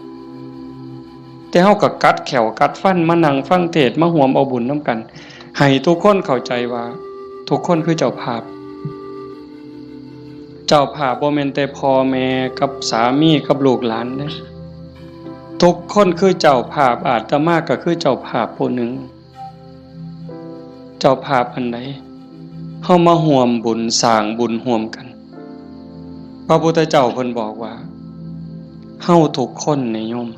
แต่เฮาก็กัดแขวกัดฟันมานั่งฟังเทศน์มาร่วมเอาบุญนำกันให้ทุกคนเข้าใจว่าทุกคนคือเจ้าภาพบ่แม่นแต่พ่อแม่กับสามีกับลูกหลานเด้ทุกคนคือเจ้าภาพอาตมาก็คือเจ้าภาพผู้หนึ่งเจ้าภาพอันใดเฮามาร่วมบุญสร้างบุญร่วมกันพระพุทธเจ้าเพิ่นบอกว่าเฮาทุกคนนี่โยม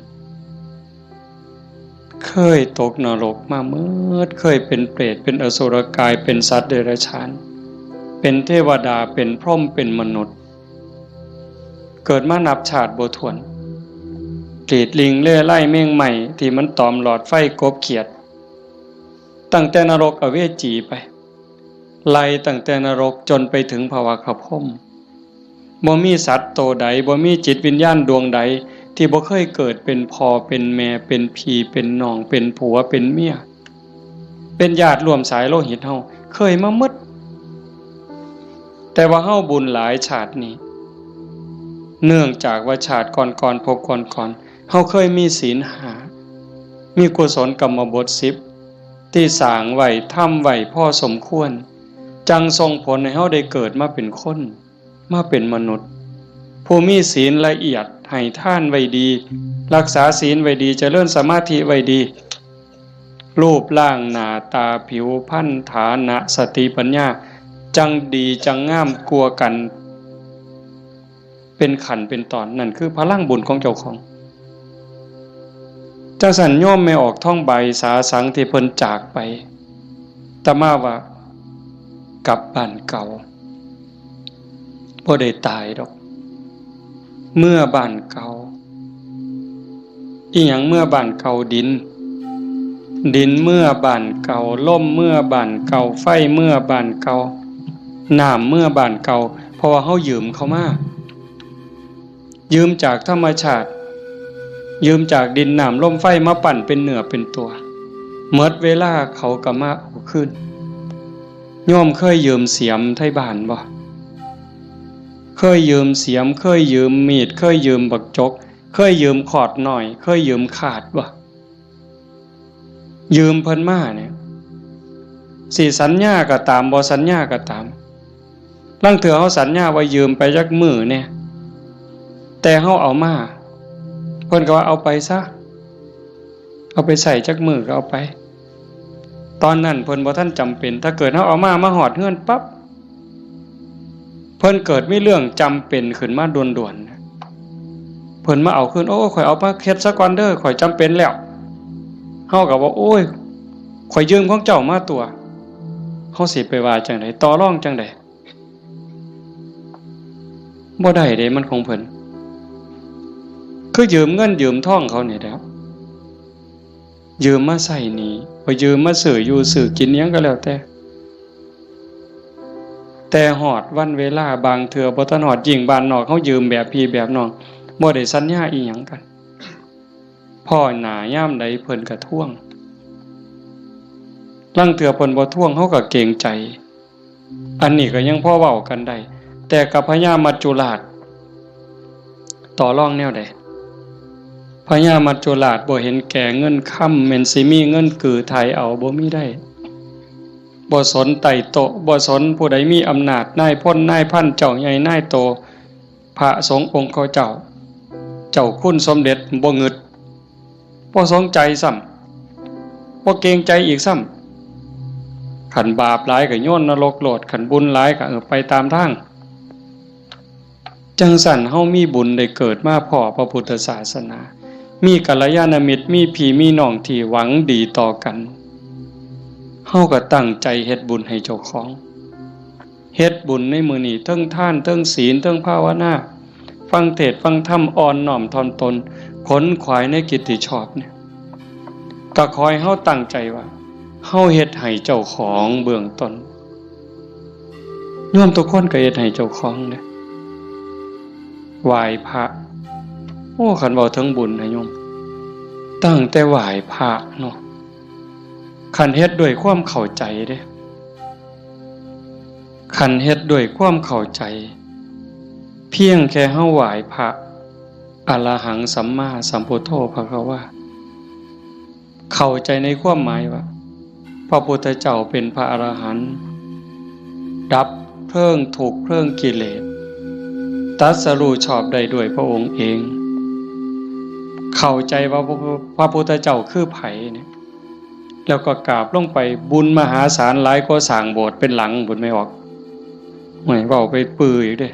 เคยตกนรกมาเมิดเคยเป็นเปรตเป็นอสุรกายเป็นสัตว์เดรัจฉานเป็นเทวดาเป็นพรหมเป็นมนุษย์เกิดมานับชาติบ่ถ้วนเปรตลิงเล่ไล่แมงใหม่ที่มันตอมหลอดไฟกบเขียดตั้งแต่นรกอเวจีไปไล่ตั้งแต่นรกจนไปถึงภวคพรหมบ่มีสัตว์โตใดบ่มีจิตวิญญาณดวงใดที่บ่เคยเกิดเป็นพ่อเป็นแม่เป็นพี่เป็นน้องเป็นผัวเป็นเมียเป็นญาติร่วมสายโลหิตเฮาเคยมาหมดแต่ว่าเฮาบุญหลายชาตินี้เนื่องจากว่าชาติก่อนๆพบก่อนเฮาเคยมีศีล5มีกุศลกรรมบท10ที่สร้างไว้ทำไว้พอสมควรจังส่งผลให้เฮาได้เกิดมาเป็นคนมาเป็นมนุษย์ผู้มีศีลละเอียดให้ทานไว้ดีรักษาศีลไว้ดีเจริญสมาธิไว้ดี รูปร่างหน้าตาผิวพรรณฐานะสติปัญญาจังดีจังงามกลัวกันเป็นขันเป็นตอนนั่นคือพลังบุญของเจ้าของเจ้าสัญโยมไม่ออกท่องใบสาสังที่เพิ่นจากไปแต่มาว่ากลับบ้านเก่าบ่ได้ตายดอกเมื่อบ้านเก่าอีหยังเมื่อบ้านเก่าดินเมื่อบ้านเก่าลมเมื่อบ้านเก่าไฟเมื่อบ้านเก่าน้ำเมื่อบ้านเก่าเพราะว่าเฮายืมเขามายืมจากธรรมชาติยืมจากดินน้ำลมไฟมาปั่นเป็นเนื้อเป็นตัวเมื่อเวลาเขาก็มาเอาคืนโยมเคยยืมเสียมไทบ้านบ่เคยยืมเสียมเคยยืมมีดเคยยืมบักจกเคยยืมขอดหน่อยเคยยืมขาดบ่ยืมเพิ่นมาเนี่ยสิสัญญาก็ตามบ่สัญญาก็ตามลางเทื่อเฮาสัญญาว่ายืมไปจักมื้อเนี่ยแต่เฮาเอามาเพิ่นก็ว่าเอาไปซะเอาไปใส่จักมื้อก็เอาไปตอนนั้นเพิ่นบ่ทันจำเป็นถ้าเกิดเฮาเอามาฮอดเฮือนปั๊บเพิ่นเกิดมีเรื่องจำเป็นขึ้นมาด่วนๆเพิ่นมาเอาคืนโอ้ข่อยเอามาเฮ็ดซะก่อนเด้อข่อยจำเป็นแล้วเฮาก็ว่าโอ้ยข่อยยืมของเจ้ามาตัวเฮาสิไปว่าจังได๋ต่อรองจังได๋บ่ได้เด้มันของเพิ่นคือยืมเงินยืมทองเขานี่แหละยืมมาใช้หนี้บ่ยืมมาซื้ออยู่ซื้อกินหยังก็แล้วแต่ฮอดวันเวลาบางเทื่อบ่ทันฮอดยิ่งบ้านนอกเฮายืมแบบพี่แบบน้องบ่ได้สัญญาอีหยังกันพ่อหน้ายามใดเพิ่นก็ทวงลางเทื่อเพิ่นบ่ทวงเฮาก็เกรงใจอันนี้ก็ยังพอเว้ากันได้แต่กับพญามัจจุราชต่อรองแนวใดพญามัจจุราชบ่เห็นแก่เงินค่ำแม่นสิมีเงินกือไทยเอาบ่มีได้บ่สนไต่โตบ่สนผู้ใดมีอำนาจนายพลนายพันเจ้าใหญ่นายโตพระสงฆ์องค์เขาเจ้าคุณสมเด็จบ่งึดบ่สนใจซ้ำบ่เกรงใจอีกซ้ำขันบาปหลายก็โยนนรกโลดขันบุญหลายก็ไปตามทางจังสั่นเฮามีบุญได้เกิดมาพ้อพระพุทธศาสนามีกัลยาณมิตรมีพี่มีน้องที่หวังดีต่อกันเฮาก็ตั้งใจเฮ็ดบุญให้เจ้าของเฮ็ดบุญในมื้อนี้เทิงทานเทิงศีลเทิงภาวนาฟังเทศน์ฟังธรรมอ่อนน้อมถ่อมตนขนขวายในกิตติชอบเนี่ยก็ขอให้เฮาตั้งใจว่าเฮาเฮ็ดให้เจ้าของเบื้องต้นโยมทุกคนก็เฮ็ดให้เจ้าของเด้ไหว้พระโอ้คันเว้าถึงบุญนะโยมตั้งแต่ไหว้พระเนาะคันเฮ็ดด้วยความเข้าใจเด้คันเฮ็ดด้วยความเข้าใจเพียงแค่เฮาไหว้พระอรหังสัมมาสัมพุทโธภควาเข้าใจในความหมายว่าพระพุทธเจ้าเป็นพระอรหันต์ดับเพลิงทุกข์เพลิงกิเลสตรัสรู้ชอบได้ด้วยพระองค์เองเข้าใจว่าพระพุทธเจ้าคือไผเนี่ยแล้วก็กราบลงไปบุญมหาศาลหลายกว่าสร้างโบสถ์เป็นหลังบุญไม่ออกไม่เว้าไปปื้ออีกเด้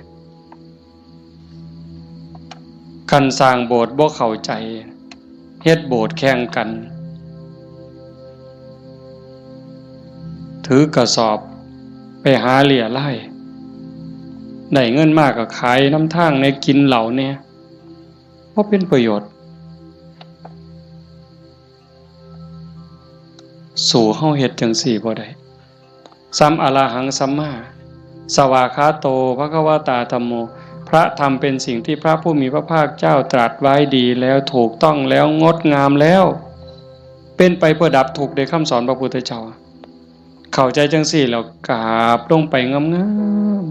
คันสร้างโบสถ์บ่เข้าใจเฮ็ดโบสถ์แข่งกันถือกระสอบไปหาเหลี่ยไล่ได้เงินมากก็ขายน้ำทางในกินเหล่าเนี่ยเพราะเป็นประโยชน์สู่เฮาเฮ็ดจังซี่บ่ได้สัมอรหังสัมมาสวากขาโตภควตาธัมโมพระธรรมเป็นสิ่งที่พระผู้มีพระภาคเจ้าตรัสไว้ดีแล้วถูกต้องแล้วงดงามแล้วเป็นไปเพื่อดับทุกข์ในคำสอนพระพุทธเจ้าเข้าใจจังซี่แล้วกราบลงไปงาม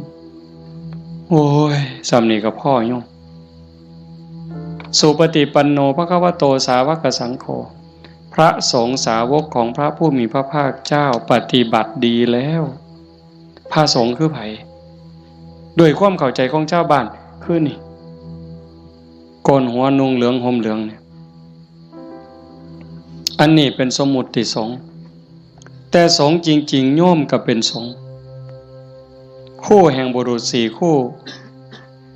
ๆโอ้ยสำนี้ก็พ่อโยมสุปฏิปันโนภควโตสาวกสังโฆพระสงฆ์สาวกของพระผู้มีพระภาคเจ้าปฏิบัติดีแล้วพระสงฆ์คือไผด้วยความเข้าใจของชาวบ้านคือนี่โกนหัวนุ่งเหลืองห่มเหลืองเนี่ย อันนี้เป็นสมมุติสงฆ์แต่สงฆ์จริงๆโยมก็เป็นสงฆ์คู่แห่งบุรุษ4คู่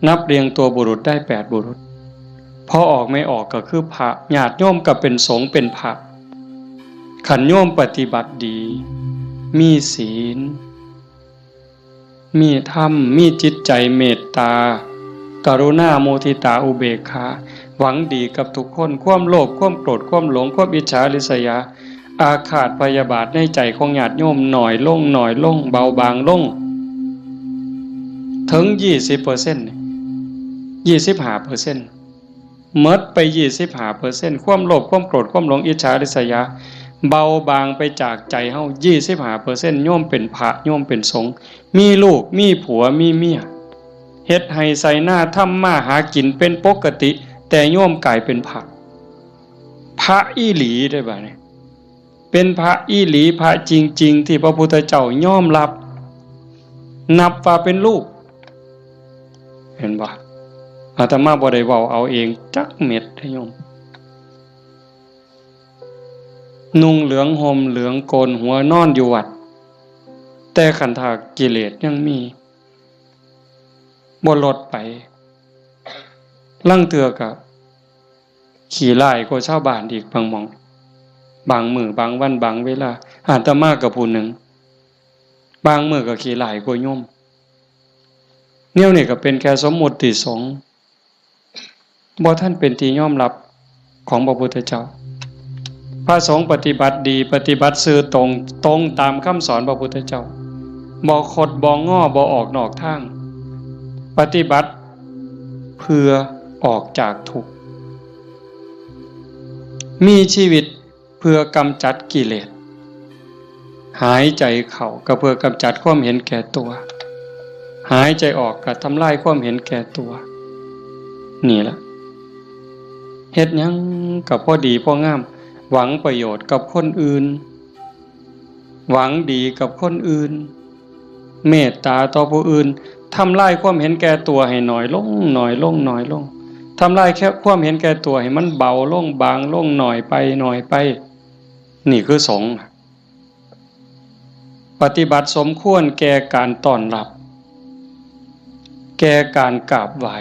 นับเรียงตัวบุรุษได้8บุรุษพอออกไม่ออกก็คือพระญาติโยมก็เป็นสงฆ์เป็นพระขันโยมปฏิบัติดีมีศีลมีธรรมมีจิตใจเมตตากรุณาโมทิตาอุเบกขาหวังดีกับทุกคนความโลภความโกรธความหลงความอิจฉาริษยาอาฆาตพยาบาทในใจของญาติโยมหน่อยลงเบาบางลงถึง 20% 25%หมดไป 25% ความโลภความโกรธความหลงอิจฉาริษยาเบาบางไปจากใจเฮา 25% โยมเป็นพระโยมเป็นสงฆ์มีลูกมีผัวมีเมียเฮ็ดให้ใส่หน้าทำมาหากินเป็นปกติแต่โยมกลายเป็นพระอีหลีได้บ่เนี่ยเป็นพระอีหลีพระจริงๆที่พระพุทธเจ้ายอมรับนับว่าเป็นลูกเห็นบ่อาตมาบ่ได้เว้าเอาเองจักเม็ดให้โยมนุ่งเหลืองห่มเหลืองโกนหัวนอนอยู่วัดแต่ขันธกิเลสยังมีบ่ลดไปลังเทื่อก็ขี่ไล่กว่าชาวบ้านอีกบางหม่องบางมื้อบางวันบางเวลาอาตมากับผู้หนึ่งบางมื้อก็ขี่ไล่กว่าโยมเนี่ยนี่ก็เป็นแค่สมมุติสงฆ์บ่ท่านเป็นที่ยอมรับของพระพุทธเจ้าพระสงฆ์ปฏิบัติดีปฏิบัติซื่อตรงตามคำสอนพระพุทธเจ้าบ่คดบ่ง้อบ่ออกนอกทางปฏิบัติเพื่อออกจากทุกข์มีชีวิตเพื่อกำจัดกิเลสหายใจเข้าก็เพื่อกำจัดความเห็นแก่ตัวหายใจออกก็ทำลายความเห็นแก่ตัวนี่ล่ะเฮ็ดหยังก็พอดีพองามหวังประโยชน์กับคนอื่นหวังดีกับคนอื่นเมตตาต่อผู้อื่นทำลายความเห็นแก่ตัวให้น้อยลงทำลายแค่ความเห็นแก่ตัวให้มันเบาลงบางลงหน่อยไปนี่คือสงฆ์ปฏิบัติสมควรแก่การต้อนรับแก่การกราบไหว้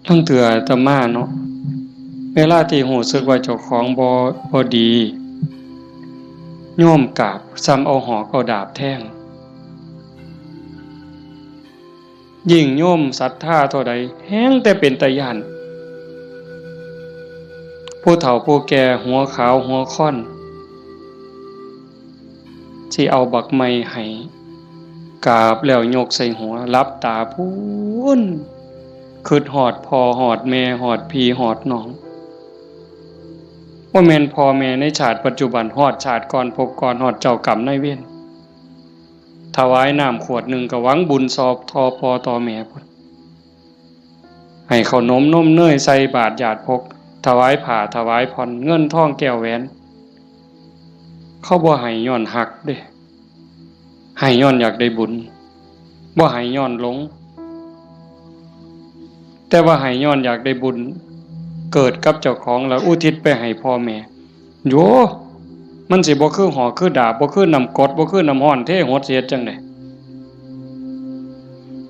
ทั้งเถื่ออาตมาเนาะเวลาที่หูสึกว่าเจ้าของบ่ดีโยมกราบซ้ำเอาหอกเอาดาบแทงยิ่งโยมศรัทธาเท่าใดแห้งแต่เป็นตาย้านผู้เฒ่าผู้แก่หัวขาวหัวค่อนสิเอาบักไม้ให้กราบแล้วยกใส่หัวรับตาพูนคิดฮอดพ่อฮอดแม่ฮอดพี่ฮอดน้องว่าแม่นพ่อแม่ในชาติปัจจุบันฮอดชาติก่อนพบก่อนฮอดเจ้ากรรมนายเวรถวายน้ำขวดหนึ่งก็หวังบุญสอบทอพอต่อแม่พุ่นให้ขนมนมเนยใส่บาตรญาติพกถวายผ้าถวายผ่อนเงินทองแก้วแหวนเขาบ่ให้ย้อนหักเด้ให้ย้อนอยากได้บุญบ่ให้ย้อนหลงแต่ว่าให้ย้อนอยากได้บุญเกิดกับเจ้าของแล้วอุทิศไปให้พ่อแม่โยมันสิบ่คือหอกคือดาบบ่คือน้ำกรดบ่คือน้ำร้อนเทหดเสียจังได๋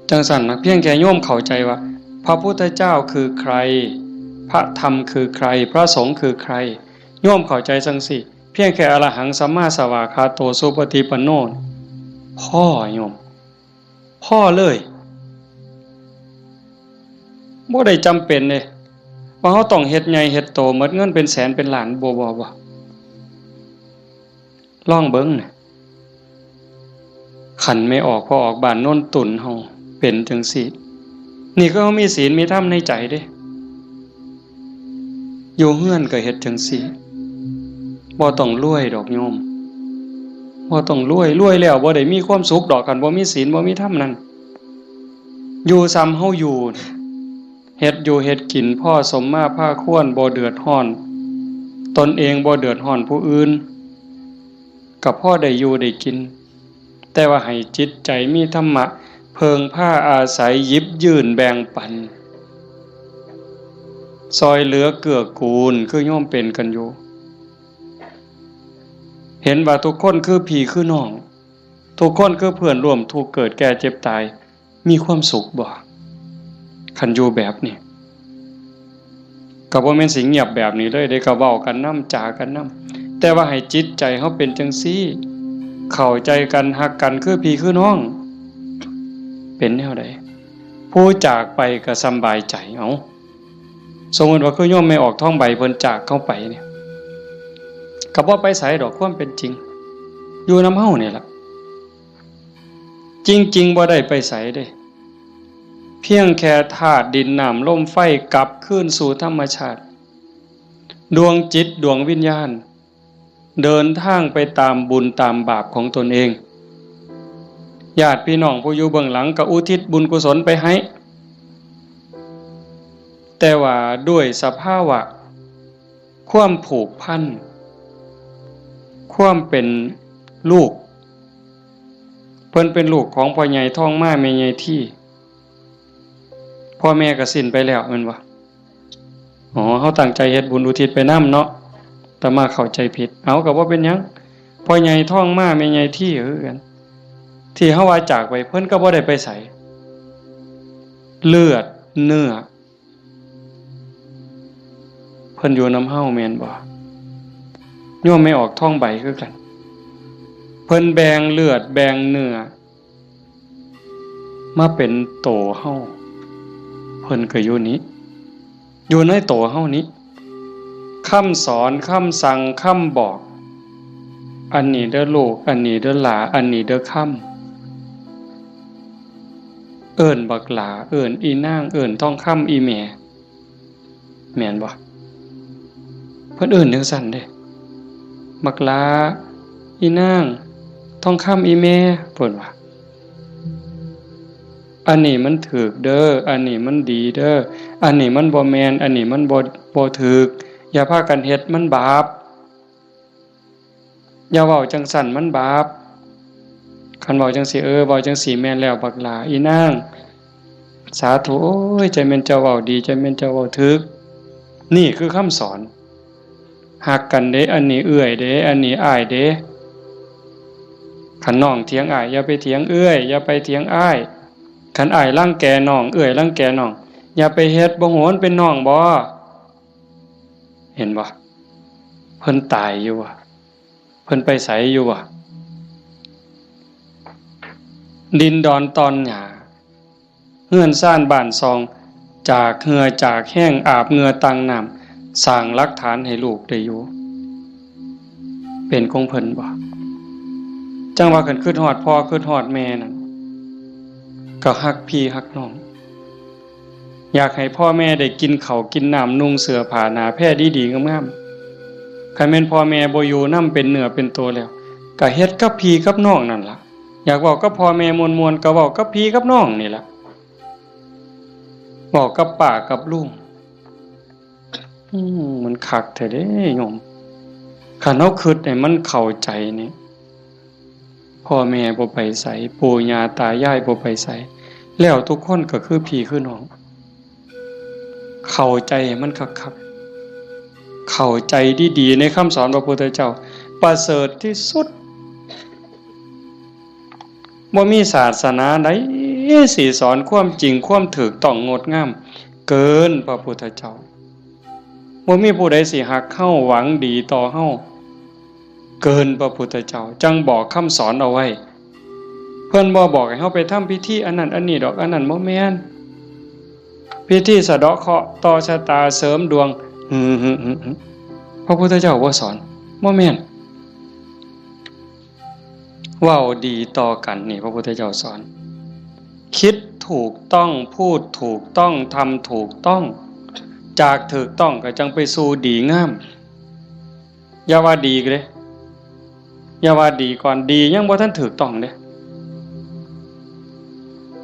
จังซั่นนะเพียงแค่โยมเข้าใจว่าพระพุทธเจ้าคือใครพระธรรมคือใครพระสงฆ์คือใครโยมเข้าใจจังซี่เพียงแค่อรหังสัมมาสัมพุทธัสสะโตสุปฏิปันโนพ่อโยมพ่อเลยบ่ได้จำเป็นเด้ว่าเฮาต้องเฮ็ดใหญ่เฮ็ดโตหมดเงินเป็นแสนเป็นล้านบ่ลองเบิ่งน่ะขันไม่ออกพอออกบ้านโน่นตุ่นเฮาเป็นจังซี่นี่ก็เฮามีศีลมีธรรมในใจเด้อยู่เฮือนก็เฮ็ดจังซี่บ่ต้องรวยดอกโยมบ่ต้องรวยแล้วบ่ได้มีความสุขดอกคันบ่มีศีลบ่มีธรรมนั่นอยู่ซ้ำเฮาอยู่เฮ็ดอยู่เฮ็ดกินพ่อสมมาภาควรบ่เดือดร้อนตนเองบ่เดือดร้อนผู้อื่นก็พอได้อยู่ได้กินแต่ว่าให้จิตใจมีธรรมะเพิงผ้าอาศัยหยิบยื่นแบ่งปัน ซอยเหลือเกื้อกูลคือโยมเป็นกันอยู่เห็นว่าทุกคนคือพี่คือน้องทุกคนคือเพื่อนร่วมทุกข์เกิดแก่เจ็บตายมีความสุขบ่คันอยู่แบบนี้ก็บ่แม่นสิเงียบแบบนี้เลยได้ก็เว้ากันนำจากันนำแต่ว่าให้จิตใจเฮาเป็นจังซี่เข้าใจกันฮักกันคือพี่คือน้องเป็นแนวใดผู้จากไปก็สำบายใจเอาสมมุติว่าคือโยมไม่ออกท้องใบเพิ่นจากเข้าไปเนี่ยก็บ่ไปไสดอกความเป็นจริงอยู่นำเฮานี่ล่ะจริงๆบ่ได้ไปไสเด้เพียงแค่ธาตุดินน้ำลมไฟกลับคืนสู่ธรรมชาติดวงจิตดวงวิญญาณเดินทางไปตามบุญตามบาปของตนเองญาติพี่น้องผู้อยู่เบื้องหลังก็อุทิศบุญกุศลไปให้แต่ว่าด้วยสภาวะความผูกพันความเป็นลูกเพิ่นเป็นลูกของพ่อใหญ่ท้องม้าแม่ใหญ่ที่พ่อแม่ก็สิ้นไปแล้วแม่นบ่อ๋อเฮาตั้งใจเฮ็ดบุญอุทิศไปนำเนาะแต่มาเข้าใจผิดเอาก็บ่เป็นหยังพ่อใหญ่ท้องม้าแม่ใหญ่ที่คือกันที่เฮาว่าจากไปเพิ่นก็บ่ได้ไปไสเลือดเนื้อเพิ่นอยู่นำเฮาแม่นบ่โยมไม่ออกท้องใบคือกันเพิ่นแบ่งเลือดแบ่งเนื้อมาเป็นโตเฮาเพิ่นก็อยู่นี้อยู่ในโตเฮานี้คำสอนคำสั่งคำบอกอันนี้เด้อลูกอันนี้เด้อหลาอันนี้เด้อคำเอิ้นบักหลาเอิ้นอีนางเอิ้นทองคำอีแม่แม่นบ่เพิ่นเอิ้นจังซั่นเด้บักหลาอีนางทองคำอีแม่เพิ่นว่าอันนี้มันถูกเด้ออันนี้มันดีเด้ออันนี้มันบ่แม่นอันนี้มันบ่ถูกอย่าพากันเฮ็ดมันบาปอย่าเว้าจังซั่นมันบาปคันเว้าจังซี่เว้าจังซี่แม่นแล้วบักหลาอีนางสาธุโอ้ยใจแม่นเจ้าเว้าดีใจแม่นเจ้าเว้าถูกนี่คือคำสอนฮักกันเด้อันนี้เอื้อยเด้อันนี้อ้ายเด้คันน้องเถียงอ้ายอย่าไปเถียงเอื้อยอย่าไปเถียงอ้ายคันอ้ายรังแกน้องเอื้อยรังแกน้องอย่าไปเฮ็ดบ่โหนเป็นน้องบ่เห็นบ่เพิ่นตายอยู่ว่ะเพิ่นไปไสอยู่ว่ะดินดอนตอนหญ้าเฮือนซ่านบ้านซองจากเหงื่อจากแห้งอาบเหงื่อตังน้ำสร้างหลักฐานให้ลูกได้อยู่เป็นของเพิ่นบ่จังว่าคันคิดฮอดพ่อคิดฮอดแม่นั่นก็ฮักพี่ฮักน้องอยากให้พ่อแม่ได้กินข้าวกินน้ำนุ่งเสื้อผ้าหน้าแพรดีๆงามๆคันแม่นพ่อแม่บ่อยู่นำเป็นเนื้อเป็นตัวแล้วก็เฮ็ดกับพี่กับน้องนั่นล่ะอยากเว้ากับพ่อแม่ม่วนๆก็เว้ากับพี่กับน้องนี่ล่ะเว้ากับป้ากับลุงมันคักแท้เด้โยมคันเฮาคิดให้มันเข้าใจนี่พ่อแม่บ่ไปไสปู่ย่าตายายบ่ไปไสแล้วทุกคนก็คือพี่คือน้องเข้าใจให้มันคักๆเข้าใจดีๆในคำสอนพระพุทธเจ้าประเสริฐที่สุดบ่มีศาสนาใดสิสอนความจริงความถูกต้องงดงามเกินพระพุทธเจ้าบ่มีผู้ใดสิฮักเฮาหวังดีต่อเฮาเกินพระพุทธเจ้าจังบอกคำสอนเอาไว้เพิ่นบ่บอกให้เฮาไปทำพิธีอันนั้นอันนี้ดอกอันนั้นบ่แม่นพิธีสะเดาะเคราะห์ต่อชะตาเสริมดวงพระพุทธเจ้าบ่สอนบ่แม่นเว้าดีต่อกันนี่พระพุทธเจ้าสอนคิดถูกต้องพูดถูกต้องทำถูกต้องจากถูกต้องก็จังไปสู่ดีงามอย่าว่าดีเด้อย่าว่าดีก่อนดียังบ่ทันถูกต้องเด้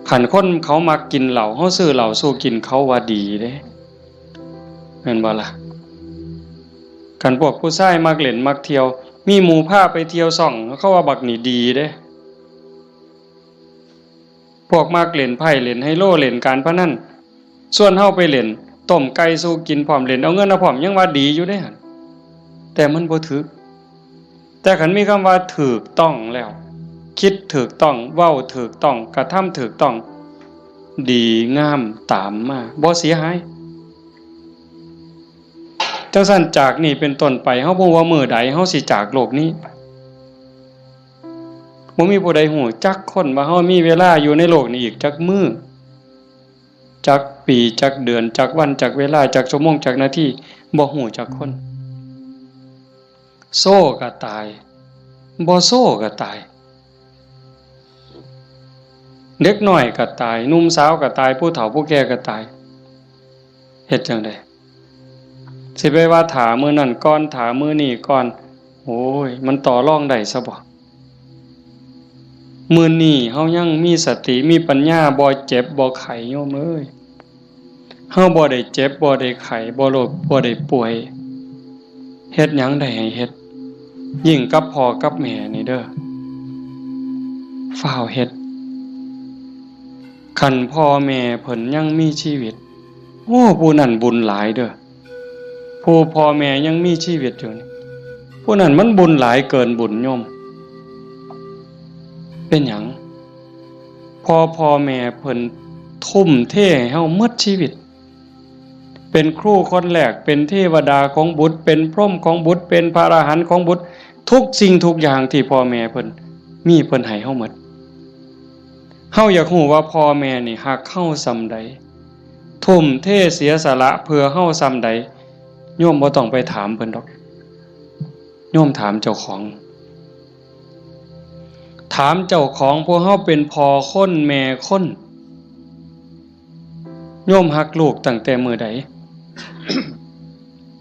คันคนเขามักกินเหล้าเฮาซื้อเหล้าสู้กินเขาว่าดีเด้แม่นบ่ล่ะคันพวกผู้ชายมักเล่นมักเที่ยวมีหมู่พาไปเที่ยวซ่องเขาว่าบักนี่ดีเด้พวกมักเล่นไพ่เล่นไฮโลเล่นการพนันส่วนเฮาไปเล่น ต้มไก่สู้กินพร้อมเล่นเอาเงินเอาพร้อมยังว่าดีอยู่เด้หั่นแต่มันบ่ถูกแต่คันมีคำว่าถูกต้องแล้วคิดถูกต้องเว้าถูกต้องกระทำถูกต้องดีงามตามมาบ่เสียหายจังซั่นจากนี้เป็นต้นไปเฮาบ่ว่ามื้อใดเฮาสิจากโลกนี้บ่มีผู้ใดฮู้จักคนว่าเฮามีเวลาอยู่ในโลกนี้อีกจักมื้อจักปีจักเดือนจักวันจักเวลาจักชั่วโมงจักนาทีบ่ฮู้จักคนโซ่ก็ตายบ่โซ่ก็ตายเด็กน้อยก็ตายหนุ่มสาวก็ตายผู้เฒ่าผู้แก่ก็ตายเฮ็ดจังได๋สิไปว่าถามื้อนั้นก่อนถามื้อนี้ก่อนโอ้ยมันต่อรองได้ซะบ่มื้อนี้เฮายังมีสติมีปัญญาบ่เจ็บบ่ไข้โยมเอ้ยเฮาบ่ได้เจ็บบ่ได้ไข้บ่โรคบ่ได้ป่วยเฮ็ดหยังได้ให้เฮ็ดยิ่งกับพ่อกับแม่นี่เด้อฟ้าวเฮ็ดคันพ่อแม่เพิ่นยังมีชีวิตโอ้ผู้นั้นบุญหลายเด้อผู้พ่อแม่ยังมีชีวิตอยู่นี่ผู้นั้นมันบุญหลายเกินบุญโยมเป็นหยังพ่อแม่เพิ่นทุ่มเทให้เฮาหมดชีวิตเป็นครูคนแรกเป็นเทวดาของบุตรเป็นพรหมของบุตรเป็นพระอรหันต์ของบุตรทุกสิ่งทุกอย่างที่พ่อแม่เพิ่นมีเพิ่นให้เฮาหมดเฮาอยากรู้ว่าพ่อแม่นี่ฮักเฮาส่ำใดทุ่มเทเสียสละเพื่อเฮาส่ำใดโยมบ่ต้องไปถามเพิ่นดอกโยมถามเจ้าของถามเจ้าของพวกเฮาเป็นพ่อคนแม่คนโยมฮักลูกตั้งแต่มื้อใด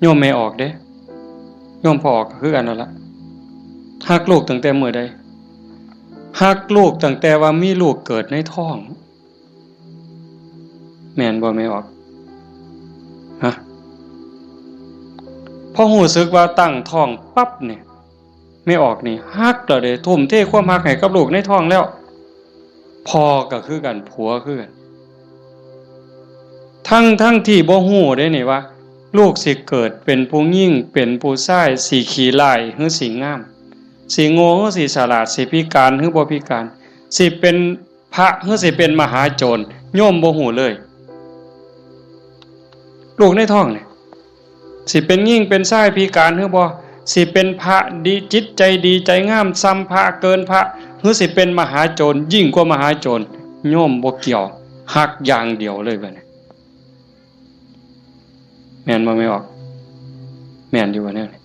โยมไม่ออกเด้โยมพอออกก็คือกันนั่นล่ะฮักลูกตั้งแต่มื้อใดฮักลูกตั้งแต่ว่ามีลูกเกิดในท้องแม่นบ่ไม่ออกฮะพอรู้สึกว่าตั้งท้องปั๊บเนี่ยไม่ออกนี่ฮักแล้วเด้ทุ่มเทความฮักให้กับลูกในท้องแล้วพ่อก็คือกันผัวคือกันทั้งที่บ่ฮู้เด้นี่ว่าลูกสิเกิดเป็นผู้หญิงเป็นผู้ชายสิขี้ร้ายหรือสิงามสิโง่หรือสิฉลาดสิพิการหรือบ่พิการสิเป็นพระหรือสิเป็นมหาโจรโยมบ่ฮู้เลยลูกในท้องนี่สิเป็นหญิงเป็นชายพิการหรือบ่สิเป็นพระดีจิตใจดีใจงามซ้ำพระเกินพระหรือสิเป็นมหาโจรยิ่งกว่ามหาโจรโยมบ่เกี่ยวฮักอย่างเดียวเลยบัดนี้แม่นบ่ไม่ออกแม่นอยู่ว่าแนวนี้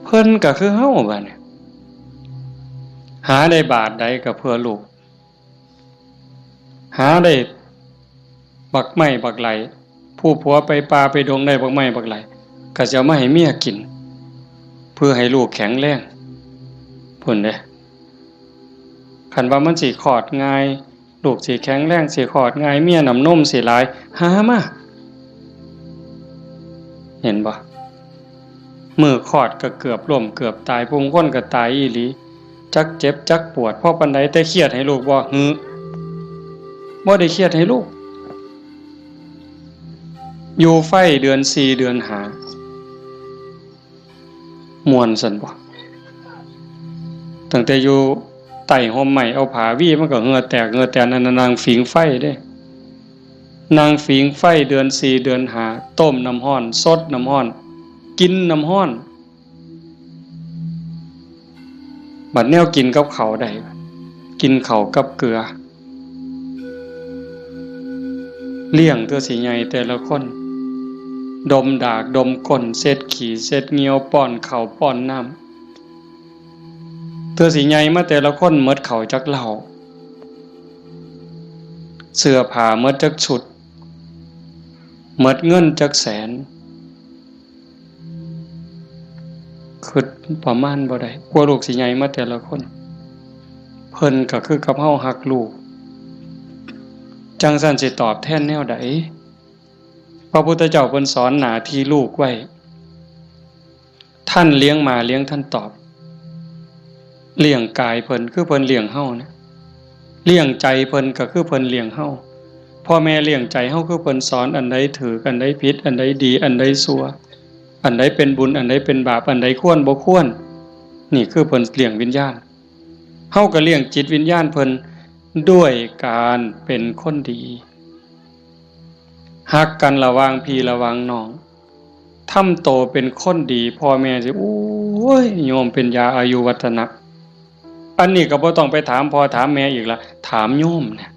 เพิ่นก็คือเฮาบัดนี้หาได้บาทใดก็เพื่อลูกหาได้บักไม้บักไหลผู้ผัวไปป่าไปดงได้บักไม้บักไหลก็จะมาให้เมียกินเพื่อให้ลูกแข็งแรงพุ่นเด้คันว่ามันสิคลอดง่ายลูกสิแข็งแรงสิคลอดง่ายเมียน้ำนมสิหลายหามาเห็นบ่มือคลอดก็เกือบล้มเกือบตายพุงคนก็ตายอีหลีจักเจ็บจักปวดเพราะปานใดแต่เครียดให้ลูกบ่บ่ได้เครียดให้ลูกอยู่ไฟเดือน4เดือน5ม่วนซั่นบ่ตั้งแต่อยู่ใต้ห่มไม้เอาผ้าวี่มันก็เหงื่อแตกเหงื่อแตนนั่นนางฝิงไฟเด้นางฝิงไฟเดือน4เดือน5ต้มน้ำร้อนสดน้ำร้อนกินน้ำร้อนบัดแนวกินกับข้าวได้กินข้าวกับเกลือเลี้ยงตัวสิใหญ่แต่ละคนดมดากดมก้นเช็ดขี้เช็ดเหงียวป้อนข้าวป้อนน้ำเธอสิใหญ่มาแต่ละคนหมดข้าวจักเหล้าเสื้อผ้าหมดจักชุดหมดเงินจักแสนคือประมาณบ่ได้กลัวลูกสิใหญ่มาแต่ละคนเพิ่นก็คือกับเฮาฮักลูกจังซั่นสิตอบแทนแนวใดพระพุทธเจ้าเพิ่นสอนหน้าที่ลูกไว้ท่านเลี้ยงมาเลี้ยงท่านตอบเลี้ยงกายเพิ่นคือเพิ่นเลี้ยงเฮานะเลี้ยงใจเพิ่นก็คือเพิ่นเลี้ยงเฮา พ่อแม่เลี้ยงใจเฮาคือเพิ่นสอนอันใดถืออันใดผิดอันใดดีอันใดชั่วอันใดเป็นบุญอันใดเป็นบาปอันใดควรบ่ควรนี่คือเพิ่นเลี้ยงวิญญาณเฮาก็เลี้ยงจิตวิญญาณเพิ่นด้วยการเป็นคนดีฮักกันระหว่างพี่ระหว่างน้องทำโตเป็นคนดีพ่อแม่สิโอ้ยโยมเป็นยาอายุวัฒนะอันนี้ก็บ่ต้องไปถามพ่อถามแม่อีกละถามโยมเนี่ย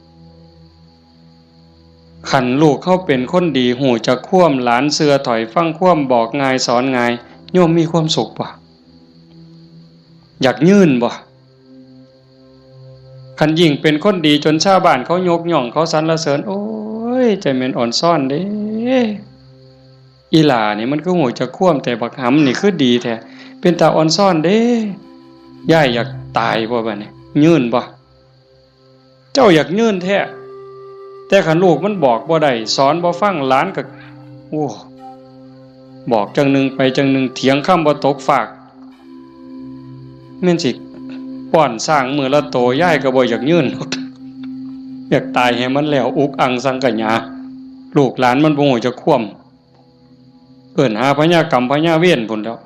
ขันลูกเขาเป็นคนดีหูจะคว่ำหลานเสือถอยฟังคว่ำบอกง่ายสอนง่ายโยมมีความสุขบ่อยากยื่นบ่ขันยิ่งเป็นคนดีจนชาวบ้านเขายกย่องเขาสรรเสริญโอ้ยใจแม่นอ่อนซ่อนเด้อีหล่านี่มันก็หูจะคว่ำแต่บักหำนี่คือดีแท้เป็นตาอ่อนซ่อนเด้ย่ายอยากตายบ่บัดนี้ยื่นบ่เจ้าอยากยื่นแท้แต่ขันลูกมันบอกบ่ได้สอนบ่ฟังหลานก็โอ้บอกจังหนึ่งไปจังหนึ่งเถียงคำบ่ตกฝากแม่นสิป้อนสร้างมือละโตย่ายก็บ่อยากยื่นอยากตายให้มันแล้วอุกอังสังกะญาลูกหลานมันบ่ฮู้จะคว่ำเอิ้นหาพญากรรมพญาเวรพุ่นแล้ว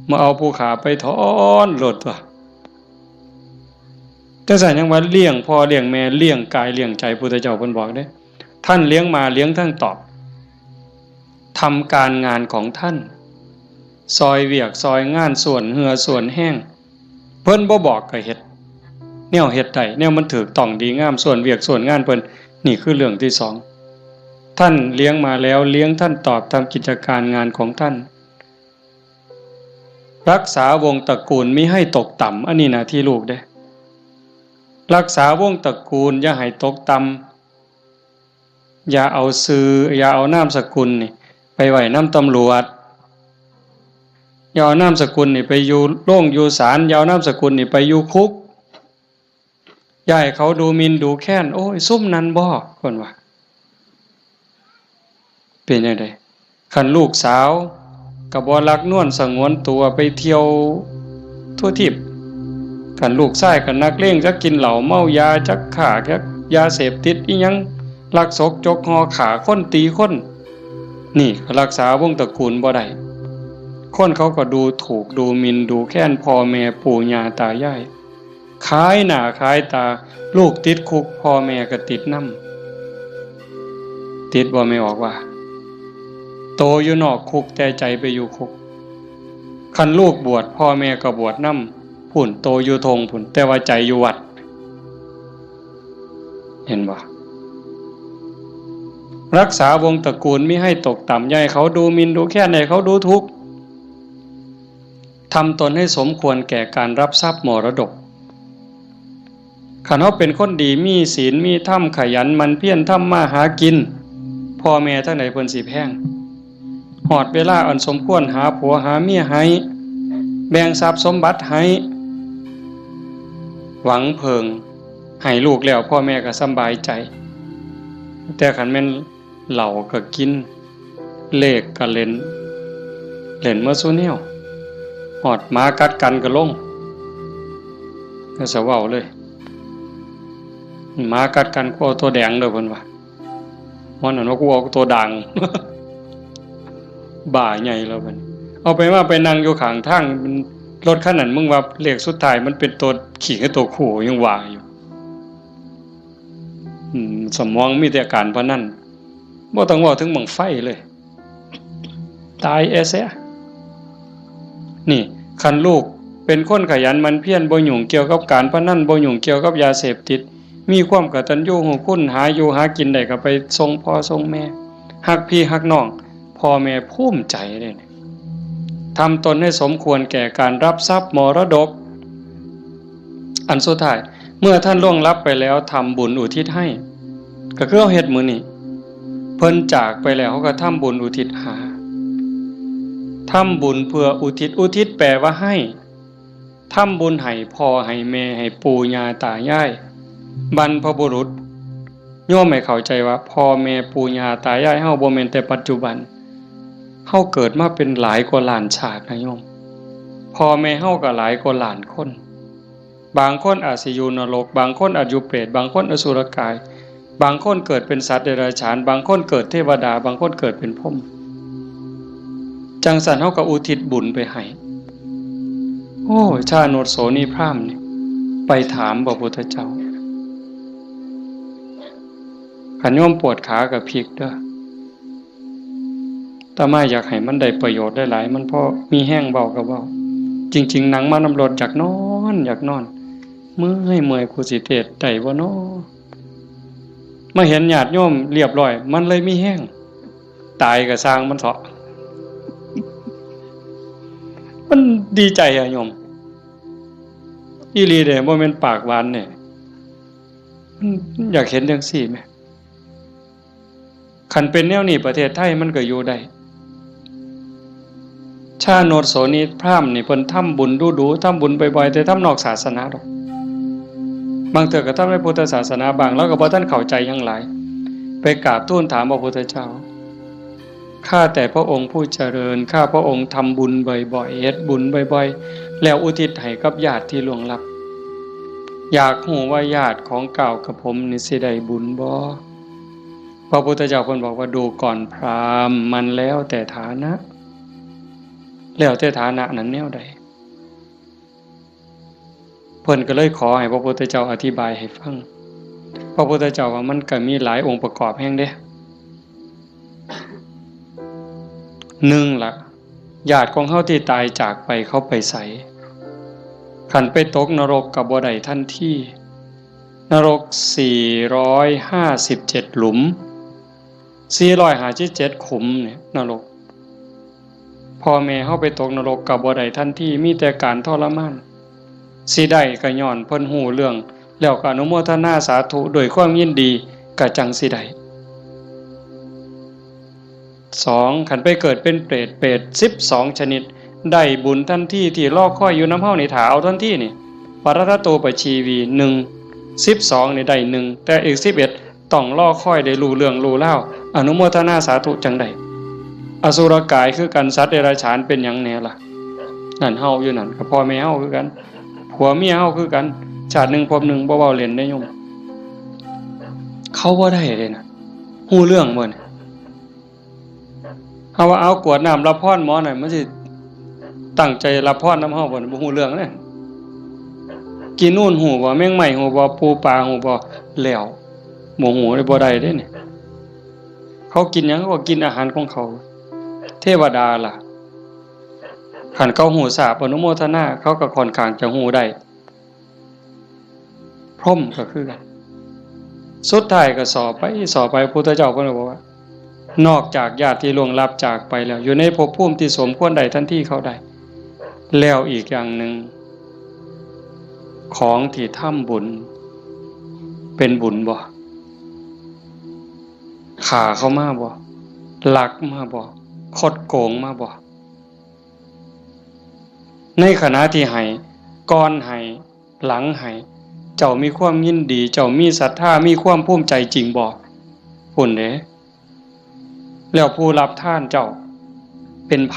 มาเอาผู้ขาไปถอนโลดตัวแต่สั่นยังว่าเลี้ยงพ่อเลี้ยงแม่เลี้ยงกายเลี้ยงใจพุทธเจ้าเพิ่นบอกเด้ท่านเลี้ยงมาเลี้ยงทั้งตอบทำการงานของท่านซอยเวียกซอยงานส่วนเหือส่วนแห้งเพิ่นบ่บอกก็เฮ็ดแนวเฮ็ดได้แนวมันถูกต้องดีงามส่วนเวียกส่วนงานเพิ่นนี่คือเรื่องที่2ท่านเลี้ยงมาแล้วเลี้ยงท่านตอบทำกิจการงานของท่านรักษาวงตระกูลมิให้ตกต่ำอันนี้หน้าที่ลูกเด้รักษาวงตระกูลอย่าให้ตกต่ำอย่าเอาชื่ออย่าเอานามสกุลนี่ไปไว้นำตำรวจอย่าเอานามสกุลนี่ไปอยู่โรงอยู่ศาลอย่าเอานามสกุลนี่ไปอยู่คุกอย่าให้เขาดูหมิ่นดูแค้นโอ้ยซุ่มนั้นบ่เพิ่นว่าเป็นจังได๋คันลูกสาวก็บ่รักนวลสงวนตัวไปเที่ยวทั่วทิพย์คันลูกชายก็นักเลงจักกินเหล้าเมายาจักฆ่าจักยาเสพติดอีหยังลักศกจกหอขาคนตีคนนี่รักษาวงตระกูลบ่ได้คนเขาก็ดูถูกดูหมิ่นดูแค้นพ่อแม่ปู่ย่าตายายขายหน้าขายตาลูกติดคุกพ่อแม่ก็ติดนำติดบ่ไม่ออกว่าโตอยู่นอกคุกแต่ใจไปอยู่คุกคันลูกบวชพ่อแม่ก็บวชนำพุ่นโตอยู่ทงพุ่นแต่ว่าใจอยู่วัดเห็นบ่รักษาวงตระกูลมิให้ตกต่ำอย่าให้เขาดูหมิ่นดูแค้นให้เขาดูทุกข์ทำตนให้สมควรแก่การรับทรัพย์มรดกคันเฮาเป็นคนดีมีศีลมีธรรมขยันมันเพียรทำมาหากินพ่อแม่ทั้งหลายเพิ่นสิแพงฮอดเวลาอันสมควรหาผัวหาเมียให้แบ่งทรัพย์สมบัติให้หวังเพิงให้ลูกแล้วพ่อแม่ก็สำบายใจแต่คันแม่นเหล้าก็กินเลขก็เล่นเมื่อซุแนวฮอดหมากัดกันก็ลงก็สะเว้าเลยหมากัดกันกูเอาตัวแดงเด้อเพิ่นว่ามันนั่นว่ากูเอาตัวด่าง บ่าใหญ่แล้วเพิ่นเอาไปว่าไปนั่งอยู่ข้างทางรถคันนั้นมึงว่าเลขสุดท้ายมันเป็นตัวขี่กับตัวคู่ยังว่าอยู่สมองมีแต่การพนันบ่ต้องเว้าถึงบังไฟเลยตายแซ่นี่คันลูกเป็นคนขยันมันเพียรบ่ยุ่งเกี่ยวกับการพนันบ่ยุ่งเกี่ยวกับยาเสพติดมีความกตัญญูรู้คุณหาอยู่หากินได้ก็ไปส่งพ่อส่งแม่ฮักพี่ฮักน้องพ่อแม่ภูมิใจเลยทำตนให้สมควรแก่การรับทรัพย์มรดกอันสุดท้ายเมื่อท่านล่วงลับไปแล้วทำบุญอุทิศให้ก็คือเอาเฮ็ดมื้อนี้เพิ่นจากไปแล้วเขาก็ทำบุญอุทิศหาทำบุญเพื่ออุทิศแปลว่าให้ทำบุญให้พ่อให้แม่ให้ปู่ย่าตายายบรรพบุรุษโยมให้เข้าใจว่าพ่อแม่ปู่ย่าตายายเฮาบ่แม่นแต่ปัจจุบันเฮาเกิดมาเป็นหลายกว่าล้านชาตินะโยมพ่อแม่เฮาก็หลายกว่าล้านคนบางคนอาจสิอยู่นรกบางคนอาจอยู่เปรตบางคนอสุรกาย บางคนเกิดเป็นสัตว์เดรัจฉานบางคนเกิดเทวดาบางคนเกิดเป็นพรหมจังสันเฮาก็อุทิศบุญไปให้โอ้ชาโนดโสนีพราหมณ์นี่ไปถามพระพุทธเจ้าขันโยมปวดขากับพริกเด้อแต่มาอยากให้มันได้ประโยชน์ได้หลายมันเพราะมีแห้งเบากับเบาจริงๆหนังมานำรดอยากนอนเมื่อยกูสิเทศได้บ่น้อมาเห็นญาติโยมเรียบร้อยมันเลยมีแห้งตายก็สร้างมันเถาะมันดีใจอะโยมอีหลีเด้บ่แม่นปากหวานเนี่ยมันอยากเห็นจังซี่แหมคันเป็นแนวนี้ประเทศไทยมันก็อยู่ได้ชาโนดโสนีพราหมณ์นี่เพิ่นทำบุญดูๆทำบุญบ่อยๆแต่ทำนอกศาสนาดอกบางเทื่อก็ทำในพุทธศาสนาบางแล้วก็บ่ทันเข้าใจหยังหลายไปกราบทูลถามพระพุทธเจ้าข้าแต่พระองค์ผู้เจริญข้าพระองค์ทำบุญบ่อยๆเฮ็ดบุญบ่อยๆแล้วอุทิศให้กับญาติที่ล่วงลับอยากรู้ว่าญาติของเก่ากับผมนี่สิได้บุญบ่พระพุทธเจ้าเพิ่นบอกว่าดูก่อนพราหมณ์มันแล้วแต่ฐานะแล้วแต่ฐานะนั้นแนวใดเพิ่นก็เลยขอให้พระพุทธเจ้าอธิบายให้ฟังพระพุทธเจ้าว่ามันก็มีหลายองค์ประกอบแห่งเด้1ล่ะญาติของเฮาที่ตายจากไปเขาไปไสคันไปตกนรกก็บ่ได้ทันทีนรก457หลุม457ขุมเนี่ยนรกพ่อแม่เฮาไปตกนรกก็บ่ได้ทันทีมีแต่การทรมานสิได้ก็ย้อนเพิ่นฮู้เรื่องแล้วก็อนุโมทนาสาธุด้วยความยินดีก็จังสิได้2คันไปเกิดเป็นเปรต12ชนิดได้บุญทันทีที่รอคอยอยู่นำเฮานี่ถ้าเอาทันทีนี่ปรตโตปชีวี1 12นี่ได้1แต่อีก11ต้องรอคอยได้รู้เรื่องรู้ราวอนุโมทนาสาธุจังได๋อสุรกายคือกันสัตว์เดรัจฉานเป็นหยังแน่ล่ะนั่นเฮาอยู่นั่นก็พ่อแม่เฮาคือกันผัวเมียเฮาคือกันชาติหนึ่งภพหนึ่งบ่เว้าเล่นได้โยมเขาบ่ได้เลยนะฮู้เรื่องบ่เนี่ยเฮาว่าเอากวดน้ำรับพรหมอหน่อยมันสิตั้งใจรับพรนำเฮาบ่บ่ฮู้เรื่องเด้กินนู่นฮู้บ่แมงไหม้ฮู้บ่ปูปลาฮู้บ่แล้วบ่ฮู้ได้บ่ได้เด้นี่เขากินหยังก็กินอาหารของเขาเทวดาล่ะขันเขาหูสาบอนุโมทนาเขาก็ค่อนข้างจะหูได้พรหมก็คือกันสุดท้ายก็สอบไปพุทธเจ้าเพิ่นบอกว่านอกจากญาติที่ล่วงลับจากไปแล้วอยู่ในภพภูมิที่สมควรได้ทันทีเขาได้แล้วอีกอย่างหนึ่งของที่ทำบุญเป็นบุญบ่ขาเขามาบ่ลักมาบ่คดโกงมาบ่ในขณะที่ให้ก่อนให้หลังให้เจ้ามีความยินดีเจ้ามีศรัทธามีความภูมิใจจริงบ่พุ่นเด้แล้วผู้รับทานเจ้าเป็นไผ